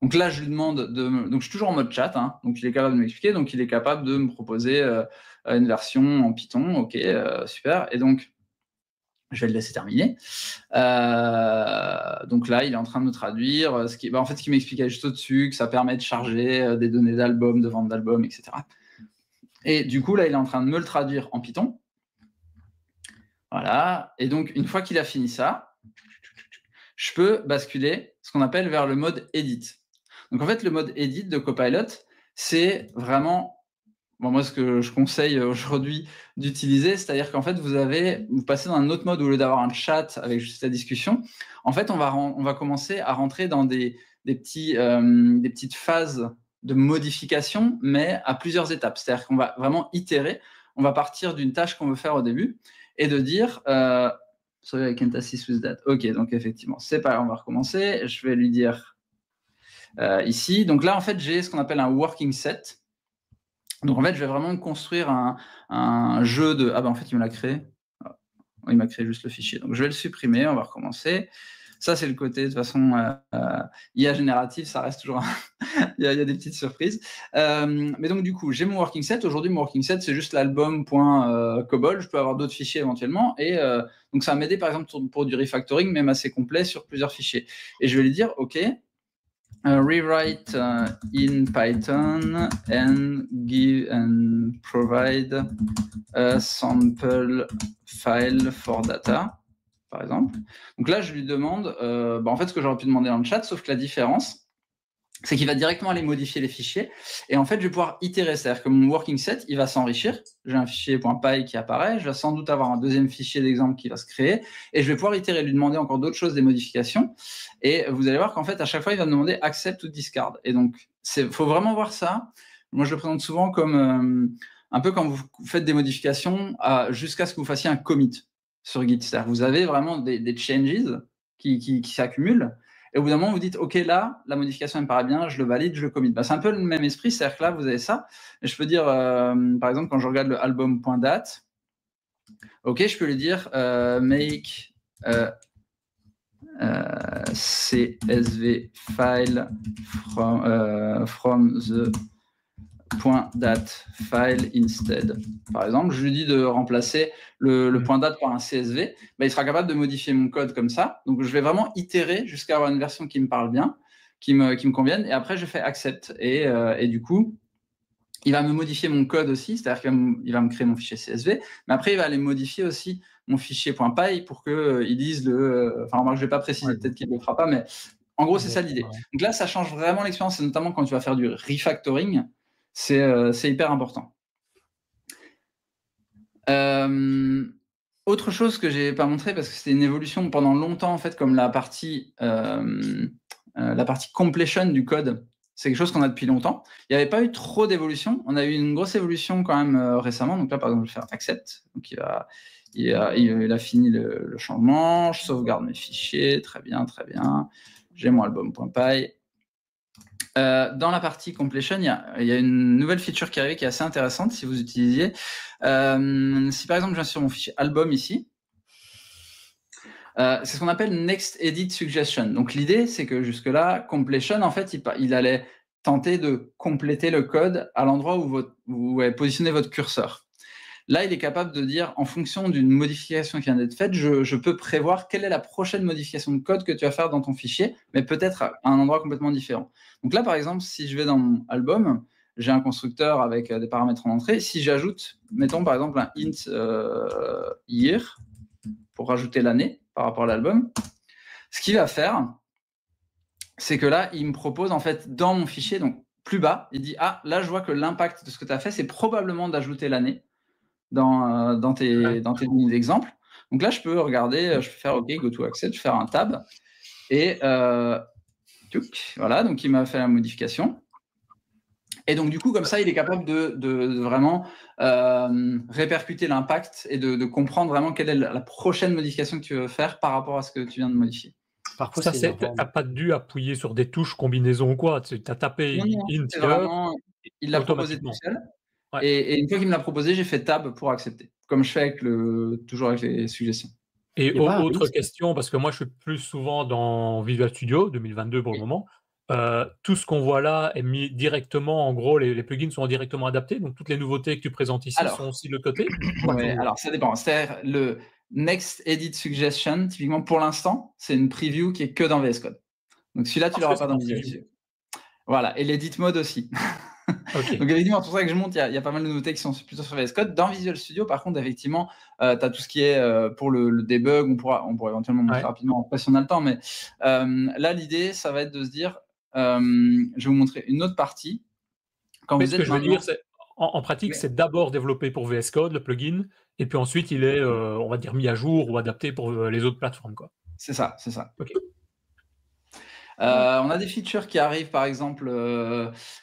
Donc là, je lui demande donc je suis toujours en mode chat, donc il est capable de m'expliquer, donc il est capable de me proposer une version en Python, OK, super. Et donc, Je vais le laisser terminer. Donc là, il est en train de me traduire. En fait, ce qu'il m'expliquait juste au-dessus, que ça permet de charger des données d'albums, de vente d'albums, etc. Et du coup, là, il est en train de me le traduire en Python. Voilà. Et donc, une fois qu'il a fini ça, je peux basculer ce qu'on appelle vers le mode Edit. Donc, en fait, le mode Edit de Copilot, c'est vraiment... Bon, moi, ce que je conseille aujourd'hui d'utiliser, c'est-à-dire qu'en fait, vous passez dans un autre mode au lieu d'avoir un chat avec juste la discussion. En fait, on va commencer à rentrer dans des petites phases de modification, mais à plusieurs étapes. C'est-à-dire qu'on va vraiment itérer. On va partir d'une tâche qu'on veut faire au début et de dire sorry, I can't assist with that. Ok, donc effectivement, c'est pas grave, on va recommencer. Je vais lui dire ici. Donc là, en fait, j'ai ce qu'on appelle un working set. Donc en fait, je vais vraiment construire un jeu de... Ah ben en fait, il me l'a créé. Il m'a créé juste le fichier. Donc je vais le supprimer, on va recommencer. Ça, c'est le côté, de toute façon, IA générative, ça reste toujours... il y a des petites surprises. Mais donc du coup, j'ai mon working set. Aujourd'hui, mon working set, c'est juste l'album.cobol. Je peux avoir d'autres fichiers éventuellement. Et donc ça va m'aider, par exemple, pour du refactoring, même assez complet, sur plusieurs fichiers. Et je vais lui dire, OK, rewrite in Python and provide a sample file for data, par exemple. Donc là, je lui demande, en fait, ce que j'aurais pu demander dans le chat, sauf que la différence, c'est qu'il va directement aller modifier les fichiers. Et en fait, je vais pouvoir itérer. C'est-à-dire que mon working set, il va s'enrichir. J'ai un fichier .py qui apparaît. Je vais sans doute avoir un deuxième fichier d'exemple qui va se créer. Et je vais pouvoir itérer, lui demander encore d'autres choses, des modifications. Et vous allez voir qu'en fait, à chaque fois, il va me demander accept ou discard. Et donc, faut vraiment voir ça. Moi, je le présente souvent comme un peu quand vous faites des modifications jusqu'à ce que vous fassiez un commit sur Git. C'est-à-dire que vous avez vraiment des changes qui s'accumulent. Et au bout d'un moment, vous dites, OK, là, la modification elle me paraît bien, je le valide, je le commit. C'est un peu le même esprit, c'est-à-dire que là, vous avez ça. Et je peux dire, par exemple, quand je regarde le album.date, OK, je peux lui dire make CSV file from the .date file instead. Par exemple, je lui dis de remplacer le .date par un CSV. Il sera capable de modifier mon code comme ça. Donc, je vais vraiment itérer jusqu'à avoir une version qui me parle bien, qui me convienne. Et après, je fais accept. Et du coup, il va me modifier mon code aussi. C'est-à-dire qu'il va me créer mon fichier CSV. Mais après, il va aller modifier aussi mon fichier .py pour qu'il lise le... Enfin, moi, je ne vais pas préciser, peut-être qu'il ne le fera pas, mais en gros, c'est ça l'idée. Donc là, ça change vraiment l'expérience, et notamment quand tu vas faire du refactoring. C'est hyper important. Autre chose que j'ai pas montré, parce que c'était une évolution pendant longtemps, en fait, comme la partie completion du code, c'est quelque chose qu'on a depuis longtemps. Il n'y avait pas eu trop d'évolution. On a eu une grosse évolution quand même récemment. Donc là, par exemple, je vais faire accept. Donc il a fini le changement. Je sauvegarde mes fichiers. Très bien, très bien. J'ai mon album.py. Dans la partie completion, il y a une nouvelle feature qui arrive qui est assez intéressante si vous utilisiez. Si par exemple je viens sur mon fichier album ici, c'est ce qu'on appelle Next Edit Suggestion. Donc l'idée, c'est que jusque-là, completion, en fait, il allait tenter de compléter le code à l'endroit où vous avez positionné votre curseur. Là, il est capable de dire, en fonction d'une modification qui vient d'être faite, je peux prévoir quelle est la prochaine modification de code que tu vas faire dans ton fichier, mais peut-être à un endroit complètement différent. Donc là, par exemple, si je vais dans mon album, j'ai un constructeur avec des paramètres en entrée. Si j'ajoute, mettons par exemple un int year, pour rajouter l'année par rapport à l'album, ce qu'il va faire, c'est que là, il me propose en fait dans mon fichier, donc plus bas, il dit, ah, là, je vois que l'impact de ce que tu as fait, c'est probablement d'ajouter l'année dans tes lignes d'exemple. Donc là, je peux regarder, je peux faire OK, go to accept, je vais faire un tab. Et voilà, donc il m'a fait la modification. Et donc, du coup, comme ça, il est capable de vraiment répercuter l'impact et de comprendre vraiment quelle est la prochaine modification que tu veux faire par rapport à ce que tu viens de modifier. Parfois, ça, tu n'as pas dû appuyer sur des touches combinaison ou quoi. Tu as tapé int, il l'a proposé tout seul. Ouais. Et une fois qu'il me l'a proposé, j'ai fait tab pour accepter, comme je fais toujours avec les suggestions. Et autre question, parce que moi, je suis plus souvent dans Visual Studio 2022 pour le moment. Tout ce qu'on voit là est mis directement, en gros, les plugins sont directement adaptés. Donc, toutes les nouveautés que tu présentes ici sont aussi de l'autre côté. Ouais, alors, ça dépend. C'est-à-dire, Next Edit Suggestion, typiquement pour l'instant, c'est une preview qui est que dans VS Code. Donc celui-là, tu l'auras pas dans Visual Studio. Voilà, et l'edit mode aussi. Okay. Donc effectivement, c'est pour ça que je montre, il y a pas mal de nouveautés qui sont plutôt sur VS Code. Dans Visual Studio, par contre, effectivement, tu as tout ce qui est pour le debug, on pourra éventuellement montrer rapidement après si on a le temps, mais là, l'idée, ça va être de se dire, je vais vous montrer une autre partie. Mais ce que je veux dire, c'est en pratique, c'est d'abord développé pour VS Code, le plugin, et puis ensuite, il est, on va dire, mis à jour ou adapté pour les autres plateformes, quoi. C'est ça, c'est ça. Okay. On a des features qui arrivent, par exemple,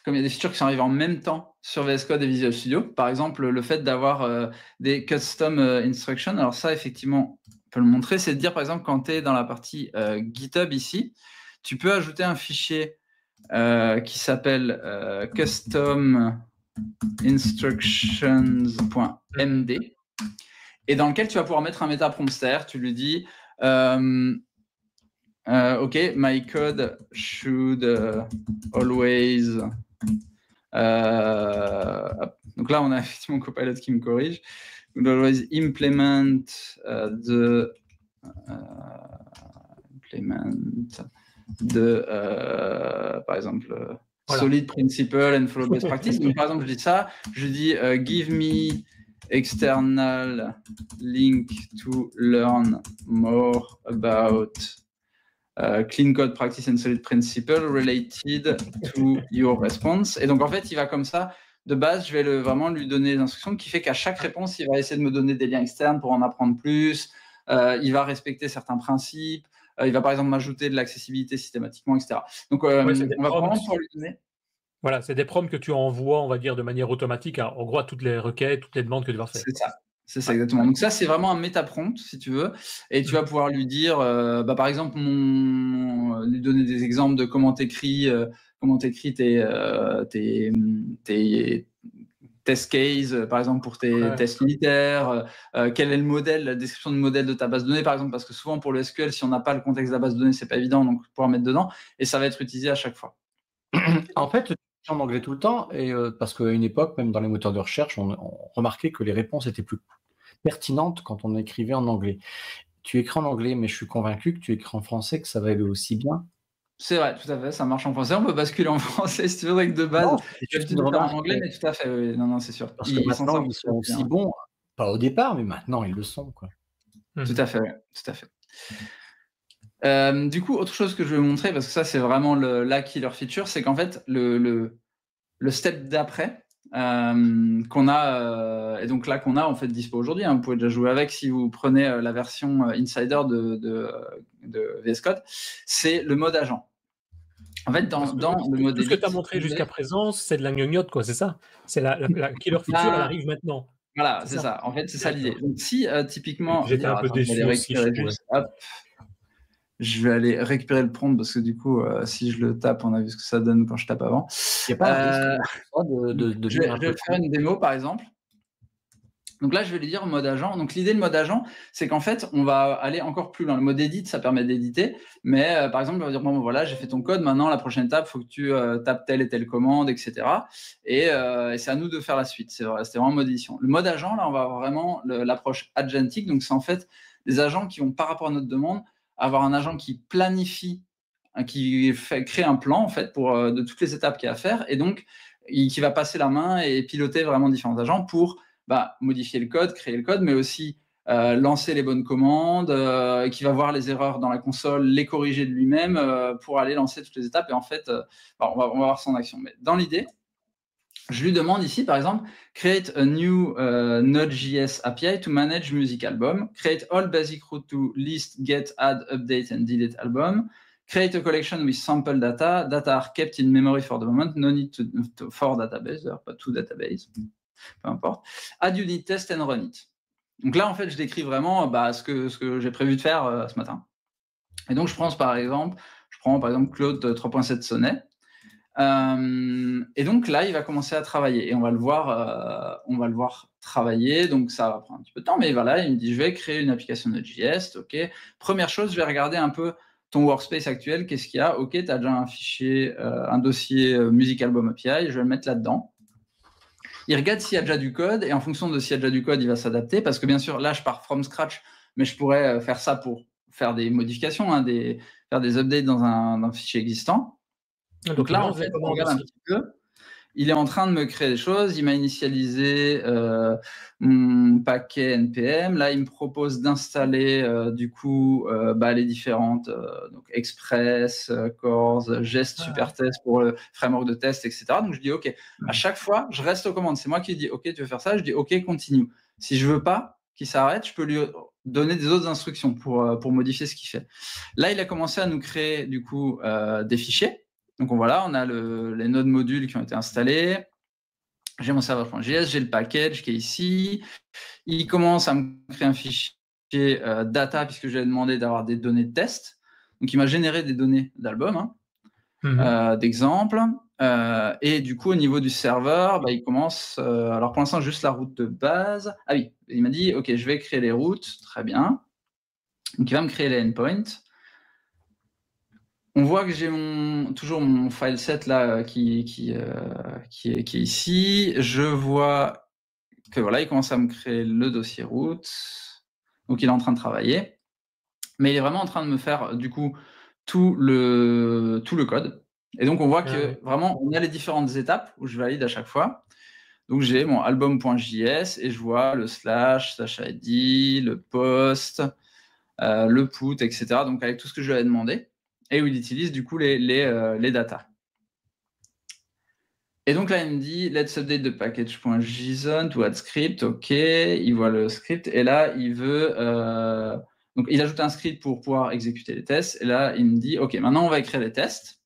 comme il y a des features qui sont arrivées en même temps sur VS Code et Visual Studio. Par exemple, le fait d'avoir des custom instructions. Alors ça, effectivement, on peut le montrer. C'est de dire, par exemple, quand tu es dans la partie GitHub ici, tu peux ajouter un fichier qui s'appelle custom instructions.md et dans lequel tu vas pouvoir mettre un metaprompt. C'est-à-dire, tu lui dis OK, my code should always. Donc là, on a effectivement Copilot qui me corrige. Should always implement par exemple, solid principle and follow best practice. Donc, par exemple, je dis ça, je dis give me external link to learn more about clean code practice and solid principle related to your response. Et donc, en fait, il va comme ça. De base, je vais vraiment lui donner des instructions qui fait qu'à chaque réponse, il va essayer de me donner des liens externes pour en apprendre plus. Il va respecter certains principes. Il va par exemple m'ajouter de l'accessibilité systématiquement, etc. Donc, on va vraiment pouvoir lui donner. Voilà, c'est des prompts que tu envoies, on va dire, de manière automatique, en gros, à toutes les requêtes, toutes les demandes que tu vas faire. C'est ça, exactement. Donc ça, c'est vraiment un méta-prompt, si tu veux. Et tu vas pouvoir lui dire, par exemple, lui donner des exemples de comment t'écris tes test case, par exemple, pour tes tests unitaires, quel est le modèle, la description du modèle de ta base de données, par exemple, parce que souvent, pour le SQL, si on n'a pas le contexte de la base de données, c'est pas évident, donc pouvoir mettre dedans, et ça va être utilisé à chaque fois. En fait, en anglais tout le temps, et parce qu'à une époque, même dans les moteurs de recherche, on remarquait que les réponses étaient plus pertinentes quand on écrivait en anglais. Tu écris en anglais, mais je suis convaincu que tu écris en français, que ça va aller aussi bien. C'est vrai, tout à fait, ça marche en français. On peut basculer en français si tu veux, avec de base. Tu peux en anglais, mais tout à fait, oui. Non, c'est sûr. Parce que maintenant, ils sont aussi bons, pas au départ, mais maintenant, ils le sont, quoi. Tout à fait, tout à fait. Du coup, autre chose que je vais vous montrer, parce que ça, c'est vraiment la killer feature, c'est qu'en fait, le step d'après qu'on a, et donc là qu'on a en fait dispo aujourd'hui, hein, vous pouvez déjà jouer avec si vous prenez la version Insider de VS Code, c'est le mode agent. En fait, dans le mode tout ce que tu as montré jusqu'à présent, c'est de la gnognotte, quoi, c'est ça? C'est la killer feature, elle arrive maintenant. Voilà, c'est ça. En fait, c'est ça l'idée. Donc, si typiquement. J'étais un peu déçu aussi. Je vais aller récupérer le prompt parce que du coup, si je le tape, on a vu ce que ça donne quand je tape avant. Il n'y a pas je vais faire une démo, par exemple. Donc là, je vais lui dire mode agent. Donc l'idée de mode agent, c'est qu'en fait, on va aller encore plus loin. Le mode edit, ça permet d'éditer. Mais par exemple, on va dire, bon, voilà, j'ai fait ton code. Maintenant, la prochaine étape, il faut que tu tapes telle et telle commande, etc. Et c'est à nous de faire la suite. C'était vraiment mode édition. Le mode agent, là, on va avoir vraiment l'approche agentic. Donc c'est en fait des agents qui vont, par rapport à notre demande, avoir un agent qui planifie, qui crée un plan en fait de toutes les étapes qu'il y a à faire, et donc qui va passer la main et piloter vraiment différents agents pour modifier le code, créer le code, mais aussi lancer les bonnes commandes, qui va voir les erreurs dans la console, les corriger de lui-même pour aller lancer toutes les étapes. Et en fait, on va voir son action. Mais dans l'idée, je lui demande ici, par exemple, create a new Node.js API to manage music album, create all basic route to list, get, add, update, and delete album, create a collection with sample data are kept in memory for the moment, no need for database, pas to database, peu importe, add unit test and run it. Donc là, en fait, je décris vraiment ce que j'ai prévu de faire ce matin. Et donc, je prends par exemple Claude 3.7 Sonnet. Et donc là, il va commencer à travailler et on va le voir travailler. Donc ça va prendre un petit peu de temps, mais voilà, il me dit je vais créer une application Node.js. Ok. Première chose, je vais regarder un peu ton workspace actuel. Qu'est-ce qu'il y a? Ok, tu as déjà un fichier, un dossier Music Album API. Je vais le mettre là-dedans. Il regarde s'il y a déjà du code et en fonction de s'il y a déjà du code, il va s'adapter parce que bien sûr, là, je pars from scratch. mais je pourrais faire ça pour faire des modifications, hein, faire des updates dans un fichier existant. Donc là, en fait, on regarde un petit peu. Il est en train de me créer des choses. Il m'a initialisé mon paquet NPM. Là, il me propose d'installer du coup les différentes donc Express, Cores, Jest, Supertest pour le framework de test, etc. Donc je dis OK. À chaque fois, je reste aux commandes. C'est moi qui dis OK, tu veux faire ça. Je dis OK, continue. Si je veux pas qu'il s'arrête, je peux lui donner des autres instructions pour modifier ce qu'il fait. Là, il a commencé à nous créer du coup des fichiers. Donc voilà, on a les nodes modules qui ont été installés. J'ai mon serveur.js, j'ai le package qui est ici. Il commence à me créer un fichier data puisque je lui ai demandé d'avoir des données de test. Donc il m'a généré des données d'album, d'exemples. Et du coup, au niveau du serveur, il commence. Alors pour l'instant, juste la route de base. Ah oui, il m'a dit OK, je vais créer les routes. Très bien. Donc il va me créer les endpoints. On voit que j'ai toujours mon file set là qui est ici. Je vois que voilà, il commence à me créer le dossier route. Donc il est en train de travailler. Mais il est vraiment en train de me faire du coup tout le code. Et donc on voit que vraiment on a les différentes étapes où je valide à chaque fois. Donc j'ai mon album.js et je vois le //id, le post, le put, etc. Donc avec tout ce que je lui avais demandé. Et où il utilise du coup les datas. Et donc là, il me dit let's update the package.json to add script. OK, il voit le script. Et là, il veut. Donc, il ajoute un script pour pouvoir exécuter les tests. Et là, il me dit OK, maintenant, on va écrire les tests.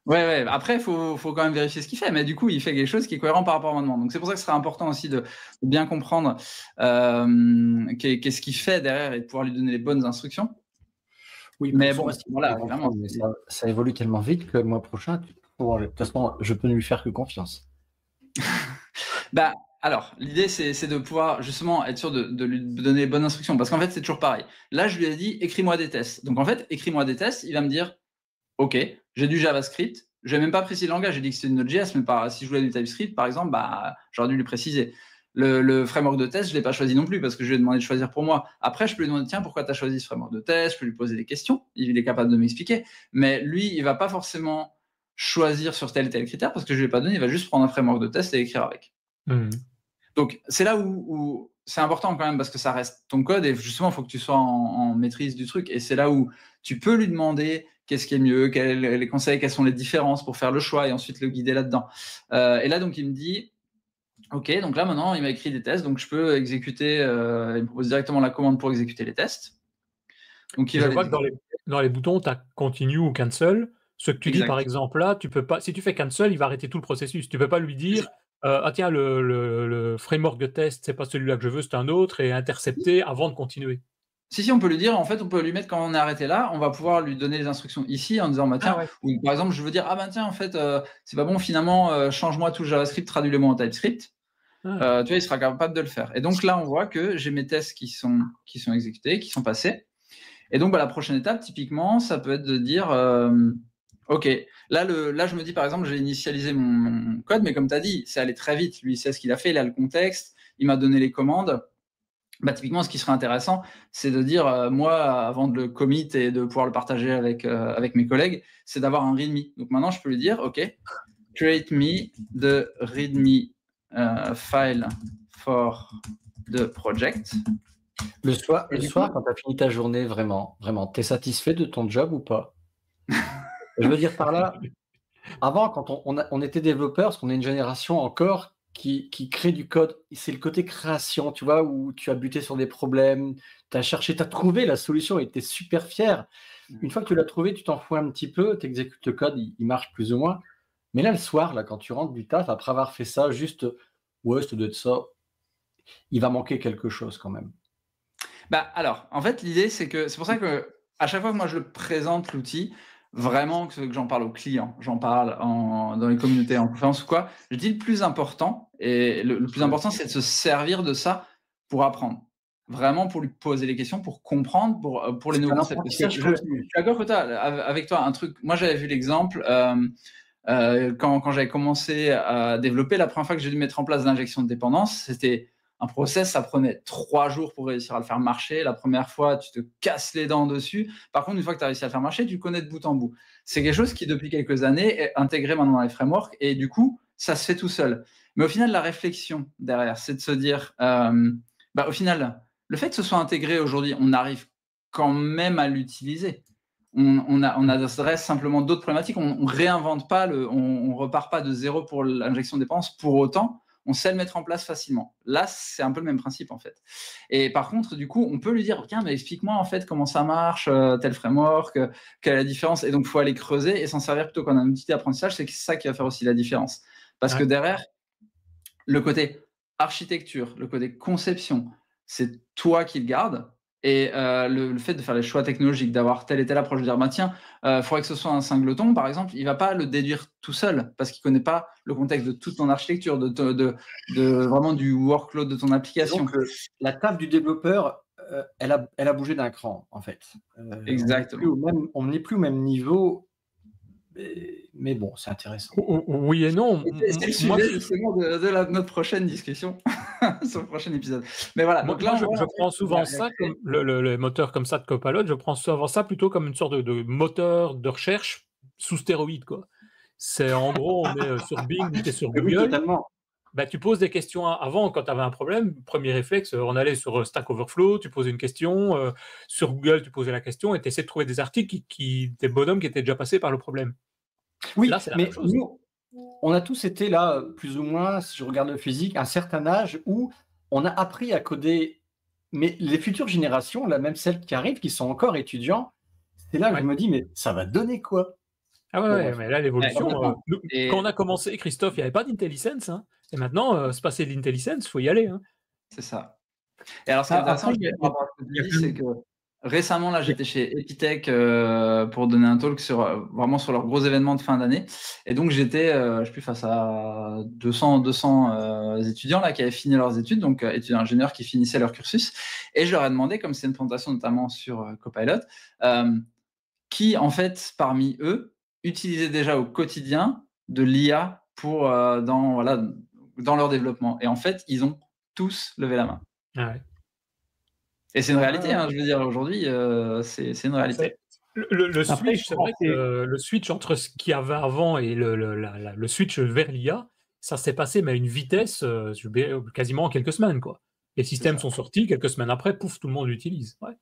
Ouais. Après, il faut quand même vérifier ce qu'il fait. Mais du coup, il fait quelque chose qui est cohérent par rapport à ma demande. Donc, c'est pour ça que ce sera important aussi de bien comprendre qu'est-ce qu'il fait derrière et de pouvoir lui donner les bonnes instructions. Oui, mais bon, voilà, vraiment. Ça évolue tellement vite que le mois prochain, de toute façon, je peux ne lui faire que confiance. Alors, l'idée, c'est de pouvoir justement être sûr de lui donner les bonnes instructions. Parce qu'en fait, c'est toujours pareil. Là, je lui ai dit, écris-moi des tests. Donc, en fait, écris-moi des tests. Il va me dire, OK, j'ai du JavaScript. Je n'ai même pas précisé le langage. J'ai dit que c'était une Node.js, mais si je voulais du TypeScript, par exemple, j'aurais dû lui préciser. Le framework de test, je ne l'ai pas choisi non plus parce que je lui ai demandé de choisir pour moi. Après, je peux lui demander, tiens, pourquoi tu as choisi ce framework de test? Je peux lui poser des questions. Il est capable de m'expliquer. Mais lui, il ne va pas forcément choisir sur tel et tel critère parce que je ne lui ai pas donné. Il va juste prendre un framework de test et écrire avec. Donc, c'est là où c'est important quand même parce que ça reste ton code et justement, il faut que tu sois en maîtrise du truc. Et c'est là où tu peux lui demander qu'est-ce qui est mieux, les conseils, quelles sont les différences pour faire le choix et ensuite le guider là-dedans. Et là, donc, il me dit, OK, donc là, maintenant, il m'a écrit des tests, donc je peux exécuter, il me propose directement la commande pour exécuter les tests. Donc, je vois que dans les boutons, tu as continue ou cancel. Ce que tu dis, par exemple, là, tu peux pas, si tu fais cancel, il va arrêter tout le processus. Tu ne peux pas lui dire, tiens, le framework de test, c'est pas celui-là que je veux, c'est un autre, et intercepter avant de continuer. Si, on peut lui dire, en fait, on peut lui mettre quand on est arrêté là, on va pouvoir lui donner les instructions ici en disant, tiens, ou par exemple, je veux dire, tiens, en fait, c'est pas bon, finalement, change-moi tout le JavaScript, traduis-le-moi en TypeScript. Tu vois, il sera capable de le faire. Et donc là, on voit que j'ai mes tests qui sont exécutés, qui sont passés. Et donc, la prochaine étape, typiquement, ça peut être de dire, OK, là, je me dis, par exemple, j'ai initialisé mon code, mais comme tu as dit, c'est allé très vite. Lui, il sait ce qu'il a fait, il a le contexte, il m'a donné les commandes. Typiquement, ce qui serait intéressant, c'est de dire, moi, avant de le commit et de pouvoir le partager avec mes collègues, c'est d'avoir un README. Donc maintenant, je peux lui dire, OK, create me the README file for the project. Le soir, quand tu as fini ta journée, vraiment, tu es satisfait de ton job ou pas? Je veux dire par là, avant, quand on était développeur, parce qu'on est une génération encore qui crée du code, c'est le côté création, tu vois, où tu as buté sur des problèmes, tu as cherché, tu as trouvé la solution et tu es super fier. Une fois que tu l'as trouvé, tu t'en fous un petit peu, tu exécutes le code, il marche plus ou moins. Mais là, le soir, quand tu rentres du taf, après avoir fait ça, juste, ouais, ça doit être ça, il va manquer quelque chose quand même. Alors, en fait, l'idée, c'est pour ça que à chaque fois que moi je le présente l'outil, vraiment que j'en parle aux clients, j'en parle dans les communautés, en conférence ou quoi, je dis le plus important, et le plus important, c'est de se servir de ça pour apprendre. Vraiment pour lui poser les questions, pour comprendre, pour les nouveaux concepts. Je suis d'accord avec toi, un truc, moi j'avais vu l'exemple, quand j'avais commencé à développer, la première fois que j'ai dû mettre en place l'injection de dépendance, c'était Un process, ça prenait 3 jours pour réussir à le faire marcher. La première fois, tu te casses les dents dessus. Par contre, une fois que tu as réussi à le faire marcher, tu le connais de bout en bout. C'est quelque chose qui, depuis quelques années, est intégré maintenant dans les frameworks et du coup, ça se fait tout seul. Mais au final, la réflexion derrière, c'est de se dire, au final, le fait que ce soit intégré aujourd'hui, on arrive quand même à l'utiliser. On adresse simplement d'autres problématiques. On ne réinvente pas, on repart pas de zéro pour l'injection de dépenses. Pour autant, on sait le mettre en place facilement. Là, c'est un peu le même principe en fait. Et par contre, du coup, on peut lui dire, tiens, mais explique-moi en fait comment ça marche, tel framework, quelle est la différence. Et donc, il faut aller creuser et s'en servir plutôt qu'un outil d'apprentissage. C'est ça qui va faire aussi la différence. Parce que derrière, le côté architecture, le côté conception, c'est toi qui le gardes. Et le fait de faire les choix technologiques, d'avoir telle et telle approche, de dire, tiens, faudrait que ce soit un singleton, par exemple, il ne va pas le déduire tout seul parce qu'il ne connaît pas le contexte de toute ton architecture, de vraiment du workload de ton application. Donc, la table du développeur, elle a bougé d'un cran, en fait. Exactement. On n'est plus au même niveau. Mais bon, c'est intéressant. Oui et non. C'est le sujet justement de notre prochaine discussion, sur le prochain épisode. Mais voilà. Donc là, je prends souvent ça comme le moteur comme ça de Copilot. Je prends souvent ça plutôt comme une sorte de moteur de recherche sous stéroïde, quoi. C'est en gros, on est sur Bing, tu es sur Google. Oui, totalement. Bah, tu poses des questions avant, quand tu avais un problème. Premier réflexe, on allait sur Stack Overflow, tu posais une question. Sur Google, tu posais la question et tu essaies de trouver des articles des bonhommes qui étaient déjà passés par le problème. Oui, là, c'est la mais même chose. Nous, on a tous été là, plus ou moins, si je regarde le physique, à un certain âge où on a appris à coder. Mais les futures générations, là, même celles qui arrivent, qui sont encore étudiants, c'est là que je me dis, mais ça va donner quoi? Ah ouais, mais là, l'évolution, quand on a commencé, Christophe, il n'y avait pas d'IntelliSense. Hein, et maintenant, se passer de l'IntelliSense, il faut y aller. Hein. C'est ça. Et alors, ce qui est intéressant, c'est que récemment, là, j'étais chez Epitech pour donner un talk vraiment sur leurs gros événements de fin d'année. Et donc, j'étais, je sais plus, face à 200 étudiants là, qui avaient fini leurs études, donc étudiants ingénieurs qui finissaient leur cursus. Et je leur ai demandé, comme c'est une présentation notamment sur Copilot, qui, en fait, parmi eux, utilisaient déjà au quotidien de l'IA dans leur développement. Et en fait, ils ont tous levé la main. Ah ouais. Et c'est une réalité, je veux dire, aujourd'hui, c'est une réalité. Le switch, c'est vrai que le switch entre ce qu'il y avait avant et le switch vers l'IA, ça s'est passé mais à une vitesse quasiment en quelques semaines, quoi. Les systèmes sont sortis, quelques semaines après, pouf, tout le monde l'utilise. Ouais.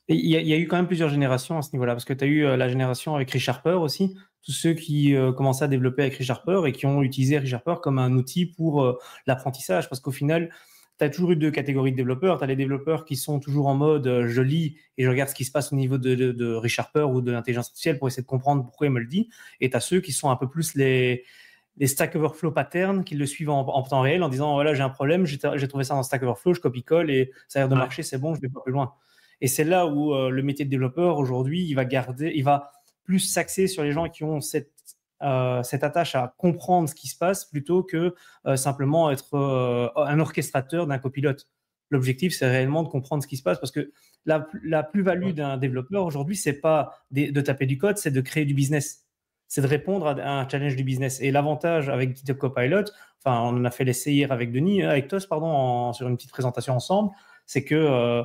Il y a eu quand même plusieurs générations à ce niveau-là, parce que tu as eu la génération avec ReSharper aussi, tous ceux qui commençaient à développer avec ReSharper et qui ont utilisé ReSharper comme un outil pour l'apprentissage, parce qu'au final, tu as toujours eu deux catégories de développeurs. Tu as les développeurs qui sont toujours en mode je lis et je regarde ce qui se passe au niveau de ReSharper ou de l'intelligence artificielle pour essayer de comprendre pourquoi il me le dit. Et tu as ceux qui sont un peu plus les Stack Overflow patterns qui le suivent en temps réel en disant voilà, j'ai un problème, j'ai trouvé ça dans Stack Overflow, je copie-colle et ça a l'air de marcher, c'est bon, je vais pas plus loin. Et c'est là où le métier de développeur aujourd'hui, il va plus s'axer sur les gens qui ont cette attache à comprendre ce qui se passe plutôt que simplement être un orchestrateur d'un copilote. L'objectif, c'est réellement de comprendre ce qui se passe parce que la plus-value d'un développeur aujourd'hui, c'est pas de taper du code, c'est de créer du business. C'est de répondre à un challenge du business. Et l'avantage avec GitHub Copilot, enfin, on en a fait l'essai hier avec Tos, sur une petite présentation ensemble, c'est que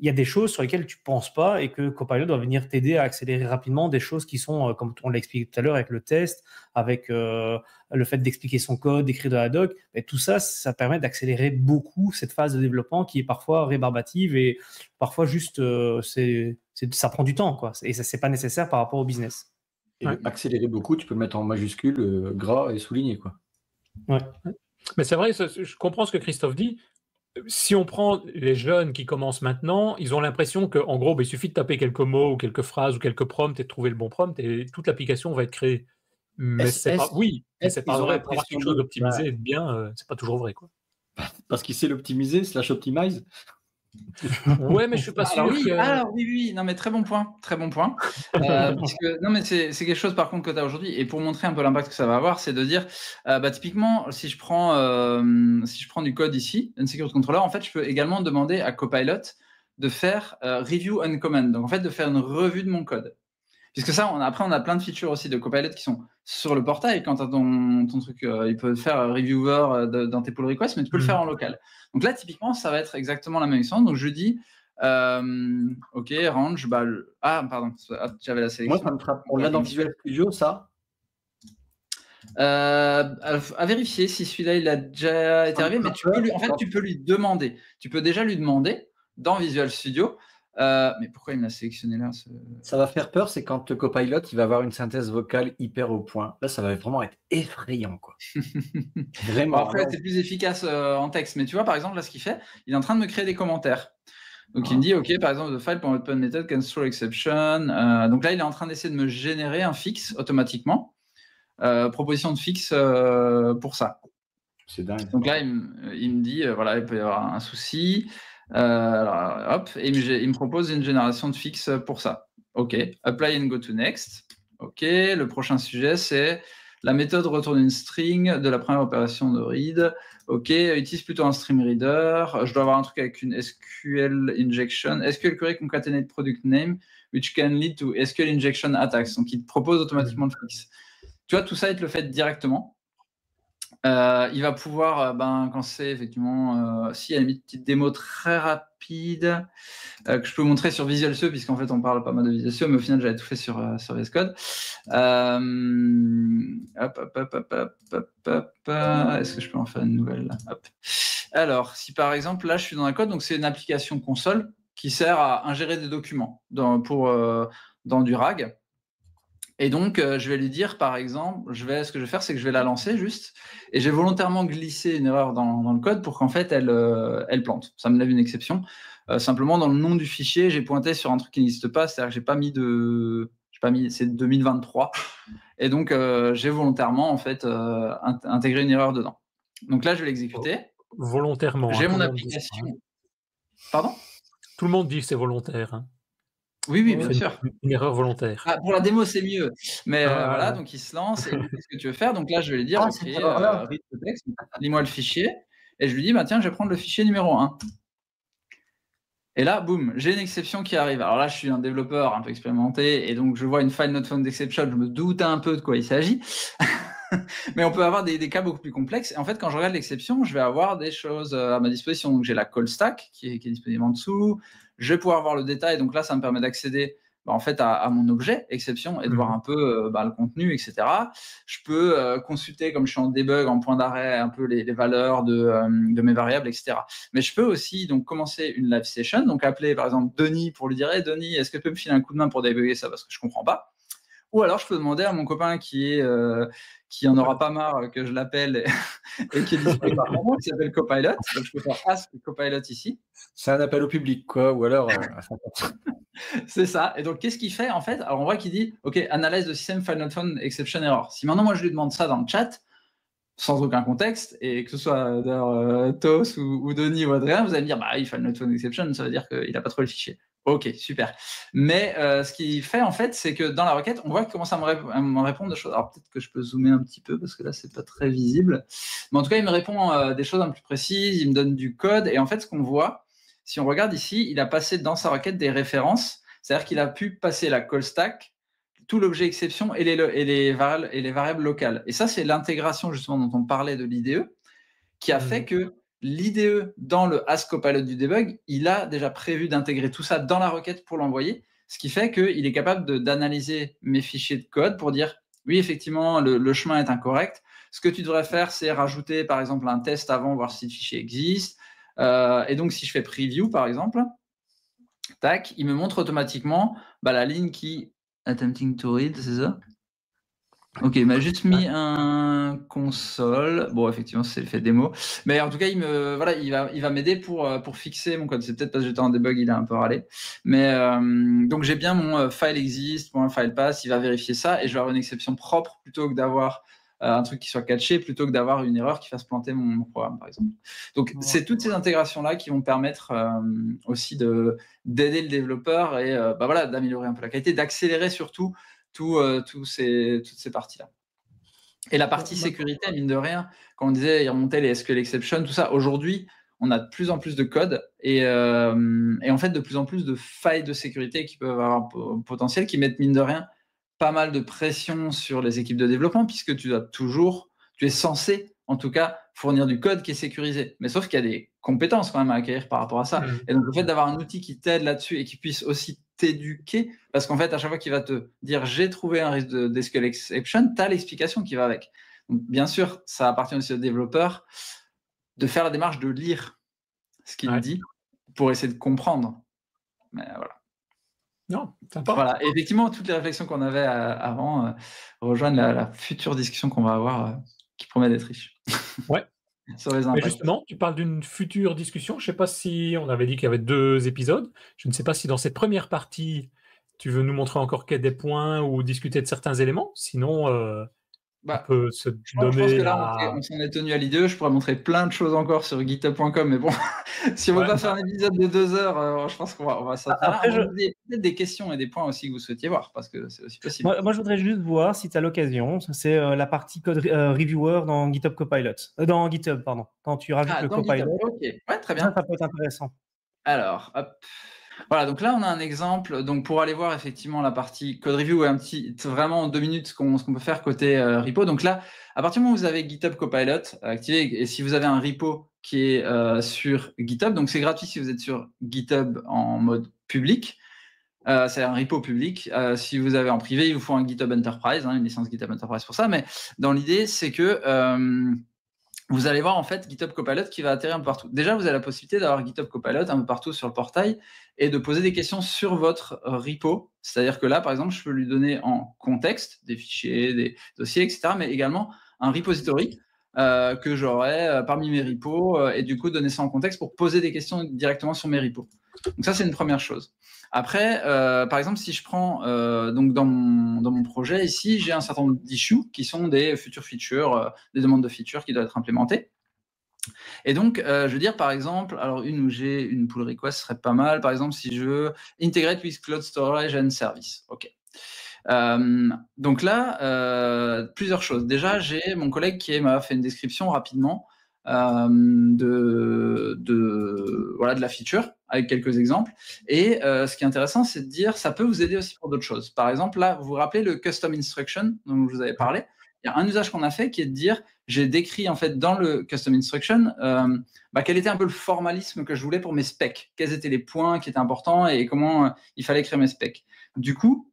il y a des choses sur lesquelles tu ne penses pas et que Copilot doit venir t'aider à accélérer rapidement des choses qui sont, comme on l'a expliqué tout à l'heure, avec le test, avec le fait d'expliquer son code, d'écrire de la doc. Et tout ça, ça permet d'accélérer beaucoup cette phase de développement qui est parfois rébarbative et parfois juste, ça prend du temps, quoi. Et ça, c'est pas nécessaire par rapport au business. Et accélérer beaucoup, tu peux le mettre en majuscule, gras et souligné, quoi. Ouais. Mais c'est vrai, je comprends ce que Christophe dit. Si on prend les jeunes qui commencent maintenant, ils ont l'impression qu'en gros, il suffit de taper quelques mots ou quelques phrases ou quelques prompts et de trouver le bon prompt et toute l'application va être créée. Mais c'est pas vrai. Pour avoir quelque chose d'optimisé et de bien, c'est pas toujours vrai, quoi. Parce qu'il sait l'optimiser / optimize. Ouais, mais je suis pas sûr. Alors oui, non mais très bon point. Parce que, non mais c'est quelque chose par contre que tu as aujourd'hui et pour montrer un peu l'impact que ça va avoir, c'est de dire typiquement si je prends du code ici, un security controller, en fait je peux également demander à Copilot de faire review on command, donc en fait de faire une revue de mon code. Puisque ça, après on a plein de features aussi de Copilot qui sont sur le portail quand tu as ton truc. Il peut faire reviewer dans tes pull requests, mais tu peux le faire en local. Donc là, typiquement, ça va être exactement la même expérience. Donc je dis, OK, range, pardon, j'avais la sélection. Moi, ça me frappe. On l'a dans Visual Studio, ça à vérifier si celui-là il a déjà été arrivé, mais tu peux lui demander. Tu peux déjà lui demander dans Visual Studio. Mais pourquoi il me l'a sélectionné là Ça va faire peur, c'est quand le Copilot il va avoir une synthèse vocale hyper au point. Là, ça va vraiment être effrayant, quoi. Vraiment. Bon, après, c'est plus efficace en texte. Mais tu vois, par exemple, là, ce qu'il fait, il est en train de me créer des commentaires. Donc, il me dit, OK, par exemple, the file.open method can throw exception. Donc là, il est en train d'essayer de me générer un fixe automatiquement. Proposition de fixe pour ça. C'est dingue. Donc là, il me dit, voilà, il peut y avoir un souci. Alors, hop, et il me propose une génération de fixe pour ça. OK, apply and go to next. OK, le prochain sujet, c'est la méthode retourne une string de la première opération de read. OK, utilise plutôt un stream reader. Je dois avoir un truc avec une SQL injection. SQL query concatenate product name, which can lead to SQL injection attacks. Donc, il te propose automatiquement le fixe. Tu vois, tout ça, il te le fait directement. Il va pouvoir, quand c'est effectivement, s'il y a une petite démo très rapide que je peux montrer sur Visual Studio, puisqu'en fait on parle pas mal de Visual Studio, mais au final j'avais tout fait sur VS Code. Est-ce que je peux en faire une nouvelle là? Hop. Alors, si par exemple là je suis dans un code, donc c'est une application console qui sert à ingérer des documents dans du RAG. Et donc, je vais lui dire, par exemple, ce que je vais faire, c'est que je vais la lancer juste, et j'ai volontairement glissé une erreur dans le code pour qu'en fait, elle plante. Ça me lève une exception. Simplement, dans le nom du fichier, j'ai pointé sur un truc qui n'existe pas, c'est-à-dire que j'ai pas mis, c'est 2023. Et donc, j'ai volontairement, en fait, intégré une erreur dedans. Donc là, je vais l'exécuter. Volontairement. J'ai mon application. Pardon ? Tout le monde dit que c'est volontaire. Hein. Oui, bien sûr. Une erreur volontaire. Pour la démo, c'est mieux. Mais voilà, donc il se lance et il dit ce que tu veux faire. Donc là, je vais lui dire, OK, read the text, lis-moi le fichier. Et je lui dis, tiens, je vais prendre le fichier numéro 1. Et là, boum, j'ai une exception qui arrive. Alors là, je suis un développeur un peu expérimenté et donc je vois une file not found exception. Je me doute un peu de quoi il s'agit. Mais on peut avoir des cas beaucoup plus complexes. Et en fait, quand je regarde l'exception, je vais avoir des choses à ma disposition. Donc j'ai la call stack qui est disponible en dessous. Je vais pouvoir voir le détail, donc là, ça me permet d'accéder en fait à mon objet, exception, et de voir un peu le contenu, etc. Je peux consulter, comme je suis en debug, en point d'arrêt, un peu les valeurs de mes variables, etc. Mais je peux aussi donc commencer une live session, donc appeler par exemple Denis pour lui dire hey, Denis, est-ce que tu peux me filer un coup de main pour débugger ça parce que je ne comprends pas. Ou alors je peux demander à mon copain qui en aura pas marre que je l'appelle et qui est disponible par moment, qui s'appelle Copilot. Donc je peux faire Ask Copilot ici. C'est un appel au public, quoi, ou alors. C'est ça. Et donc qu'est-ce qu'il fait en fait? Alors on voit qu'il dit OK, analyse the system file not found exception error. Si maintenant moi je lui demande ça dans le chat, sans aucun contexte, et que ce soit Tos ou Denis ou Adrien, vous allez me dire il file not found exception, ça veut dire qu'il n'a pas trouvé le fichier. Ok, super. Mais ce qu'il fait, en fait, c'est que dans la requête, on voit qu'il commence à me répondre des choses. Alors, peut-être que je peux zoomer un petit peu, parce que là, c'est pas très visible. Mais en tout cas, il me répond des choses un peu plus précises, il me donne du code. Et en fait, ce qu'on voit, si on regarde ici, il a passé dans sa requête des références. C'est-à-dire qu'il a pu passer la call stack, tout l'objet exception et les variables locales. Et ça, c'est l'intégration, justement, dont on parlait de l'IDE, qui a fait que l'IDE, dans le Ask Copilot du debug, il a déjà prévu d'intégrer tout ça dans la requête pour l'envoyer, ce qui fait qu'il est capable d'analyser mes fichiers de code pour dire oui, effectivement, le chemin est incorrect. Ce que tu devrais faire, c'est rajouter, par exemple, un test avant, voir si le fichier existe. Et donc, si je fais preview, par exemple, tac, il me montre automatiquement la ligne qui attempting to read, c'est ça? Ok, il m'a juste mis un console. Bon, effectivement, c'est le fait démo. Mais en tout cas, il va m'aider pour fixer mon code. C'est peut-être parce que j'étais en debug, il a un peu râlé. Mais donc, j'ai bien mon file existe, mon file pass. Il va vérifier ça et je vais avoir une exception propre plutôt que d'avoir un truc qui soit catché, plutôt que d'avoir une erreur qui fasse planter mon programme, par exemple. Donc, c'est toutes ces intégrations-là qui vont permettre aussi d'aider le développeur et d'améliorer un peu la qualité, d'accélérer surtout toutes ces parties-là. Et la partie sécurité, mine de rien, quand on disait il remontait les SQL exception, tout ça, aujourd'hui, on a de plus en plus de code et en fait de plus en plus de failles de sécurité qui peuvent avoir un potentiel, qui mettent mine de rien pas mal de pression sur les équipes de développement puisque tu es censé, en tout cas, fournir du code qui est sécurisé. Mais sauf qu'il y a des compétences quand même à acquérir par rapport à ça. Et donc, le fait d'avoir un outil qui t'aide là-dessus et qui puisse aussi t'éduquer, parce qu'en fait, à chaque fois qu'il va te dire « j'ai trouvé un risque de SQL exception », tu as l'explication qui va avec. Donc, bien sûr, ça appartient aussi au développeur de faire la démarche de lire ce qu'il dit pour essayer de comprendre. Mais voilà. Non, sympa. Voilà. Et effectivement, toutes les réflexions qu'on avait avant rejoignent la future discussion qu'on va avoir qui promet d'être riche. Ouais. Sur les impacts. Mais justement, tu parles d'une future discussion. Je ne sais pas si on avait dit qu'il y avait 2 épisodes. Je ne sais pas si dans cette première partie, tu veux nous montrer encore des points ou discuter de certains éléments. Sinon, on peut se donner. Je pense que là, on s'en est tenu à l'idée. Je pourrais montrer plein de choses encore sur github.com, mais bon, si on ne veut pas faire un épisode de 2 heures, je pense qu'on va s'attarder. Après, vous avez peut-être des questions et des points aussi que vous souhaitiez voir, parce que c'est aussi possible. Moi, je voudrais juste voir si tu as l'occasion. C'est la partie code reviewer dans GitHub Copilot. Dans GitHub, pardon. Quand tu rajoutes le Copilot. Ok, ouais, très bien. Ça peut être intéressant. Alors, hop. Voilà, donc là, on a un exemple. Donc, pour aller voir effectivement la partie code review et vraiment en 2 minutes, ce qu'on peut faire côté repo. Donc là, à partir du moment où vous avez GitHub Copilot activé, et si vous avez un repo qui est sur GitHub, donc c'est gratuit si vous êtes sur GitHub en mode public. C'est un repo public. Si vous avez en privé, il vous faut un GitHub Enterprise, une licence GitHub Enterprise pour ça. Mais dans l'idée, c'est que vous allez voir en fait GitHub Copilot qui va atterrir un peu partout. Déjà, vous avez la possibilité d'avoir GitHub Copilot un peu partout sur le portail et de poser des questions sur votre repo. C'est-à-dire que là, par exemple, je peux lui donner en contexte des fichiers, des dossiers, etc., mais également un repository que j'aurai parmi mes repos et du coup donner ça en contexte pour poser des questions directement sur mes repos. Donc ça, c'est une première chose. Après, par exemple, si je prends donc dans mon projet ici, j'ai un certain nombre d'issues qui sont des futures features, des demandes de features qui doivent être implémentées. Et donc, je veux dire, par exemple, alors une où j'ai une pull request serait pas mal. Par exemple, si je veux integrate with cloud storage and service. OK. Donc là, plusieurs choses. Déjà, j'ai mon collègue qui m'a fait une description rapidement de la feature avec quelques exemples. Et ce qui est intéressant, c'est de dire ça peut vous aider aussi pour d'autres choses. Par exemple, là, vous vous rappelez le custom instruction dont je vous avais parlé. Il y a un usage qu'on a fait qui est de dire j'ai décrit en fait dans le custom instruction quel était un peu le formalisme que je voulais pour mes specs, quels étaient les points qui étaient importants et comment il fallait écrire mes specs. Du coup,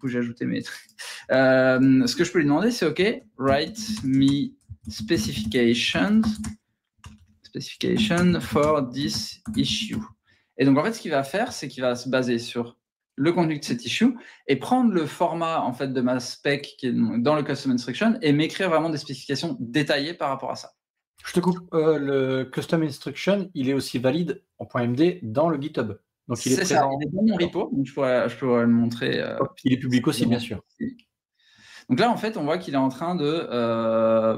j'ai ajouté mes trucs. Ce que je peux lui demander, c'est OK, write me specification for this issue. Et donc, en fait, ce qu'il va faire, c'est qu'il va se baser sur le contenu de cet issue et prendre le format en fait de ma spec qui est dans le custom instruction et m'écrire vraiment des spécifications détaillées par rapport à ça. Je te coupe. Le custom instruction, il est aussi valide en .md dans le GitHub. Donc il est présent. Ça, il est dans mon repo, donc je pourrais le montrer. Il est public aussi, bien sûr. Donc là, en fait, on voit qu'il est en train de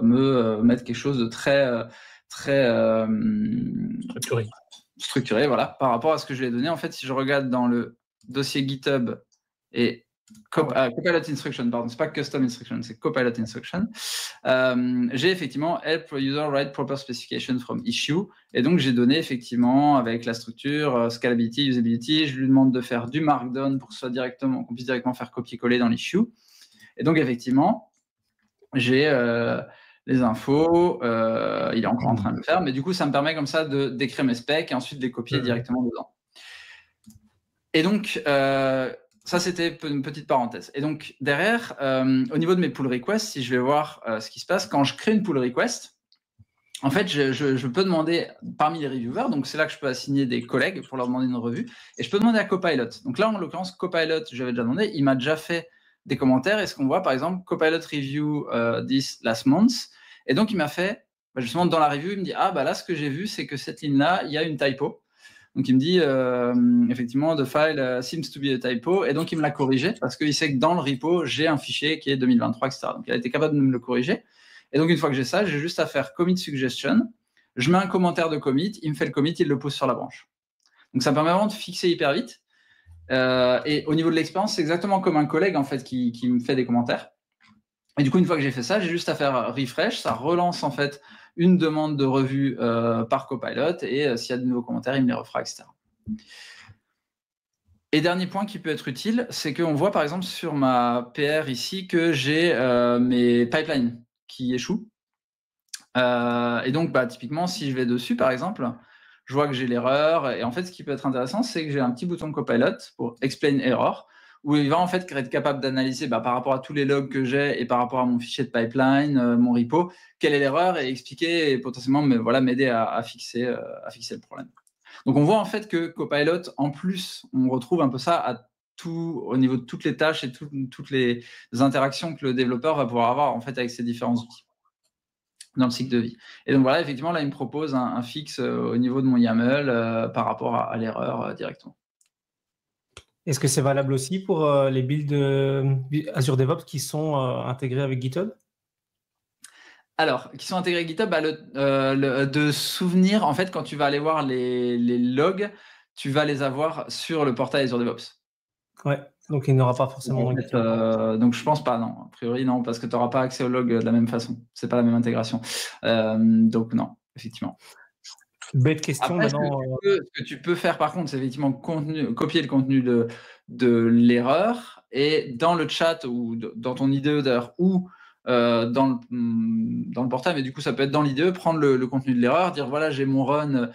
me mettre quelque chose de très structuré, voilà, par rapport à ce que je lui ai donné. En fait, si je regarde dans le dossier GitHub et Copilot Instruction, pardon, c'est pas Custom Instruction, c'est Copilot Instruction. J'ai effectivement Help user write proper specification from issue. Et donc, j'ai donné effectivement avec la structure, scalability, usability, je lui demande de faire du markdown pour que qu'on puisse directement faire copier-coller dans l'issue. Et donc, effectivement, j'ai les infos, il est encore en train de le faire, mais du coup, ça me permet comme ça d'écrire mes specs et ensuite de les copier directement dedans. Et donc, ça, c'était une petite parenthèse. Et donc, derrière, au niveau de mes pull requests, si je vais voir ce qui se passe, quand je crée une pull request, en fait, je peux demander parmi les reviewers, donc c'est là que je peux assigner des collègues pour leur demander une revue, et je peux demander à Copilot. Donc là, en l'occurrence, Copilot, j'avais déjà demandé, il m'a déjà fait des commentaires, et ce qu'on voit, par exemple, Copilot review this last month, et donc il m'a fait, justement, dans la review, il me dit, là, ce que j'ai vu, c'est que cette ligne-là, il y a une typo. Donc, il me dit, effectivement, the file seems to be a typo. Et donc, il me l'a corrigé parce qu'il sait que dans le repo, j'ai un fichier qui est 2023, etc. Donc, il a été capable de me le corriger. Et donc, une fois que j'ai ça, j'ai juste à faire commit suggestion. Je mets un commentaire de commit. Il me fait le commit, il le pose sur la branche. Donc, ça me permet vraiment de fixer hyper vite. Et au niveau de l'expérience, c'est exactement comme un collègue, en fait, qui me fait des commentaires. Et du coup, une fois que j'ai fait ça, j'ai juste à faire refresh. Ça relance, en fait, une demande de revue par Copilot et s'il y a de nouveaux commentaires, il me les refera, etc. Et dernier point qui peut être utile, c'est qu'on voit par exemple sur ma PR ici que j'ai mes pipelines qui échouent. Et donc, typiquement, si je vais dessus, par exemple, je vois que j'ai l'erreur. Et en fait, ce qui peut être intéressant, c'est que j'ai un petit bouton Copilot pour Explain Error, où il va en fait être capable d'analyser par rapport à tous les logs que j'ai et par rapport à mon fichier de pipeline, mon repo, quelle est l'erreur et expliquer et potentiellement m'aider à fixer le problème. Donc, on voit en fait que Copilot, en plus, on retrouve un peu ça au niveau de toutes les tâches et toutes les interactions que le développeur va pouvoir avoir en fait avec ces différents outils dans le cycle de vie. Et donc voilà, effectivement, là, il me propose un fixe au niveau de mon YAML par rapport à l'erreur directement. Est-ce que c'est valable aussi pour les builds Azure DevOps qui sont intégrés avec GitHub? Alors, qui sont intégrés avec GitHub, de souvenir, en fait, quand tu vas aller voir les logs, tu vas les avoir sur le portail Azure DevOps. Ouais, donc il n'y aura pas forcément donc je pense pas, non. A priori, non, parce que tu n'auras pas accès au log de la même façon. C'est pas la même intégration. Donc non, effectivement. Bête question. Après, maintenant. Ce que tu peux faire par contre, c'est effectivement copier le contenu de l'erreur et dans le chat ou dans ton IDE d'ailleurs ou dans le portail, mais du coup ça peut être dans l'IDE, prendre le contenu de l'erreur, dire voilà j'ai mon run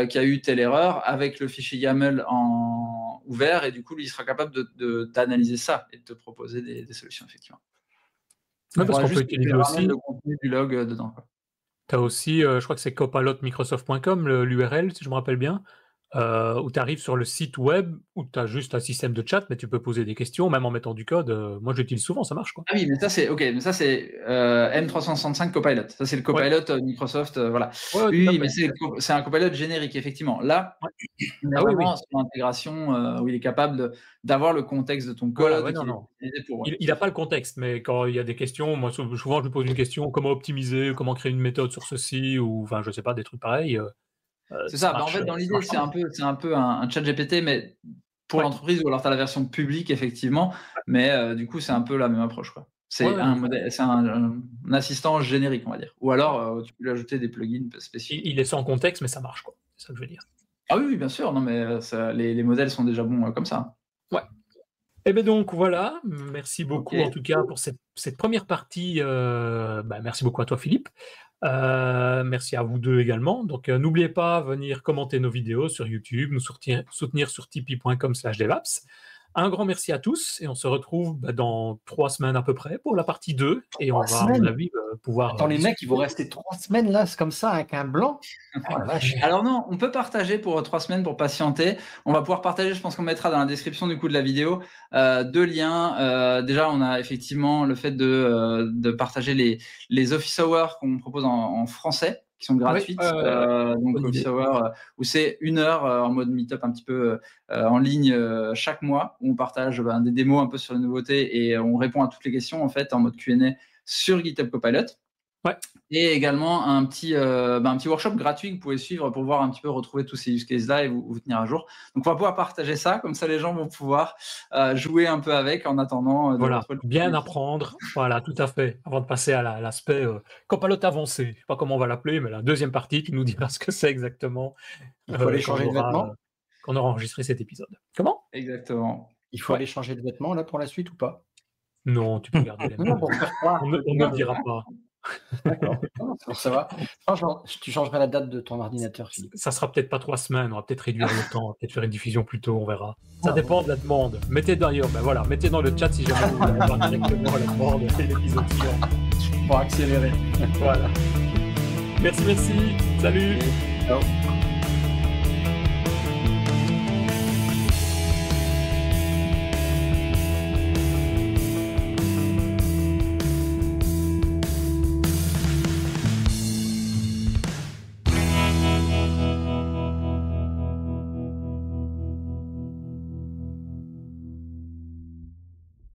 qui a eu telle erreur avec le fichier YAML en ouvert et du coup lui il sera capable d'analyser ça et de te proposer des solutions effectivement. Ouais, parce qu'on peut utiliser aussi le contenu du log dedans. Tu as aussi, je crois que c'est copilotmicrosoft.com, l'URL, si je me rappelle bien, où tu arrives sur le site web, où tu as juste un système de chat, mais tu peux poser des questions, même en mettant du code. Moi, je l'utilise souvent, ça marche, quoi. Ah oui, mais ça, c'est M365 Copilot. Ça, c'est le Copilot Microsoft, voilà. Ouais, oui, mais c'est un Copilot générique, effectivement. Là, on est vraiment sur l'intégration où il est capable d'avoir le contexte de ton code. Voilà, il n'a pas le contexte, mais quand il y a des questions, moi, souvent, je lui pose une question, comment optimiser, comment créer une méthode sur ceci, ou, enfin, je sais pas, des trucs pareils. C'est ça. En fait, dans l'idée, c'est un peu un chat GPT, mais pour l'entreprise, ou alors tu as la version publique, effectivement, mais du coup, c'est un peu la même approche, quoi. C'est un assistant générique, on va dire. Ou alors, tu peux lui ajouter des plugins spécifiques. Il est sans contexte, mais ça marche, quoi. C'est ça que je veux dire. Ah oui, bien sûr. Non, mais les modèles sont déjà bons comme ça. Ouais. Et bien donc voilà, merci beaucoup en tout cas pour cette première partie. Merci beaucoup à toi Philippe. Merci à vous deux également. Donc n'oubliez pas de venir commenter nos vidéos sur YouTube, nous soutenir sur tipeee.com/devaps. Un grand merci à tous et on se retrouve dans 3 semaines à peu près pour la partie 2 et on va à mon avis pouvoir... Attends, les mecs, ils vont rester 3 semaines là, c'est comme ça, avec un blanc. Oh, la vache. Alors non, on peut partager pour 3 semaines pour patienter. On va pouvoir partager, je pense qu'on mettra dans la description du coup de la vidéo 2 liens. Déjà, on a effectivement le fait de partager les office hours qu'on propose en français, qui sont gratuites. Donc office hour où c'est 1 heure en mode meet-up un petit peu en ligne chaque mois où on partage des démos un peu sur les nouveautés et on répond à toutes les questions en fait en mode Q&A sur GitHub Copilot. Ouais. Et également un petit workshop gratuit que vous pouvez suivre pour voir un petit peu retrouver tous ces use cases là et vous tenir à jour. Donc on va pouvoir partager ça, comme ça les gens vont pouvoir jouer un peu avec en attendant. Bien apprendre, voilà, tout à fait. Avant de passer à l'aspect Copilot avancé, je ne sais pas comment on va l'appeler, mais la deuxième partie qui nous dira ce que c'est exactement. Il faut aller changer de vêtements. Quand on aura enregistré cet épisode. Comment ? Exactement. Il faut aller changer de vêtements là pour la suite ou pas ? Non, tu peux garder les mêmes. On ne le dira pas. D'accord, ça va. Tu changerais la date de ton ordinateur, Philippe. Ça sera peut-être pas 3 semaines, on va peut-être réduire le temps, on va peut-être faire une diffusion plus tôt, on verra. Ça dépend de la demande. Mettez d'ailleurs, mettez dans le chat si jamais vous voulez voir directement la demande et l'épisode suivant. Pour accélérer. Voilà. Merci. Salut. Ciao.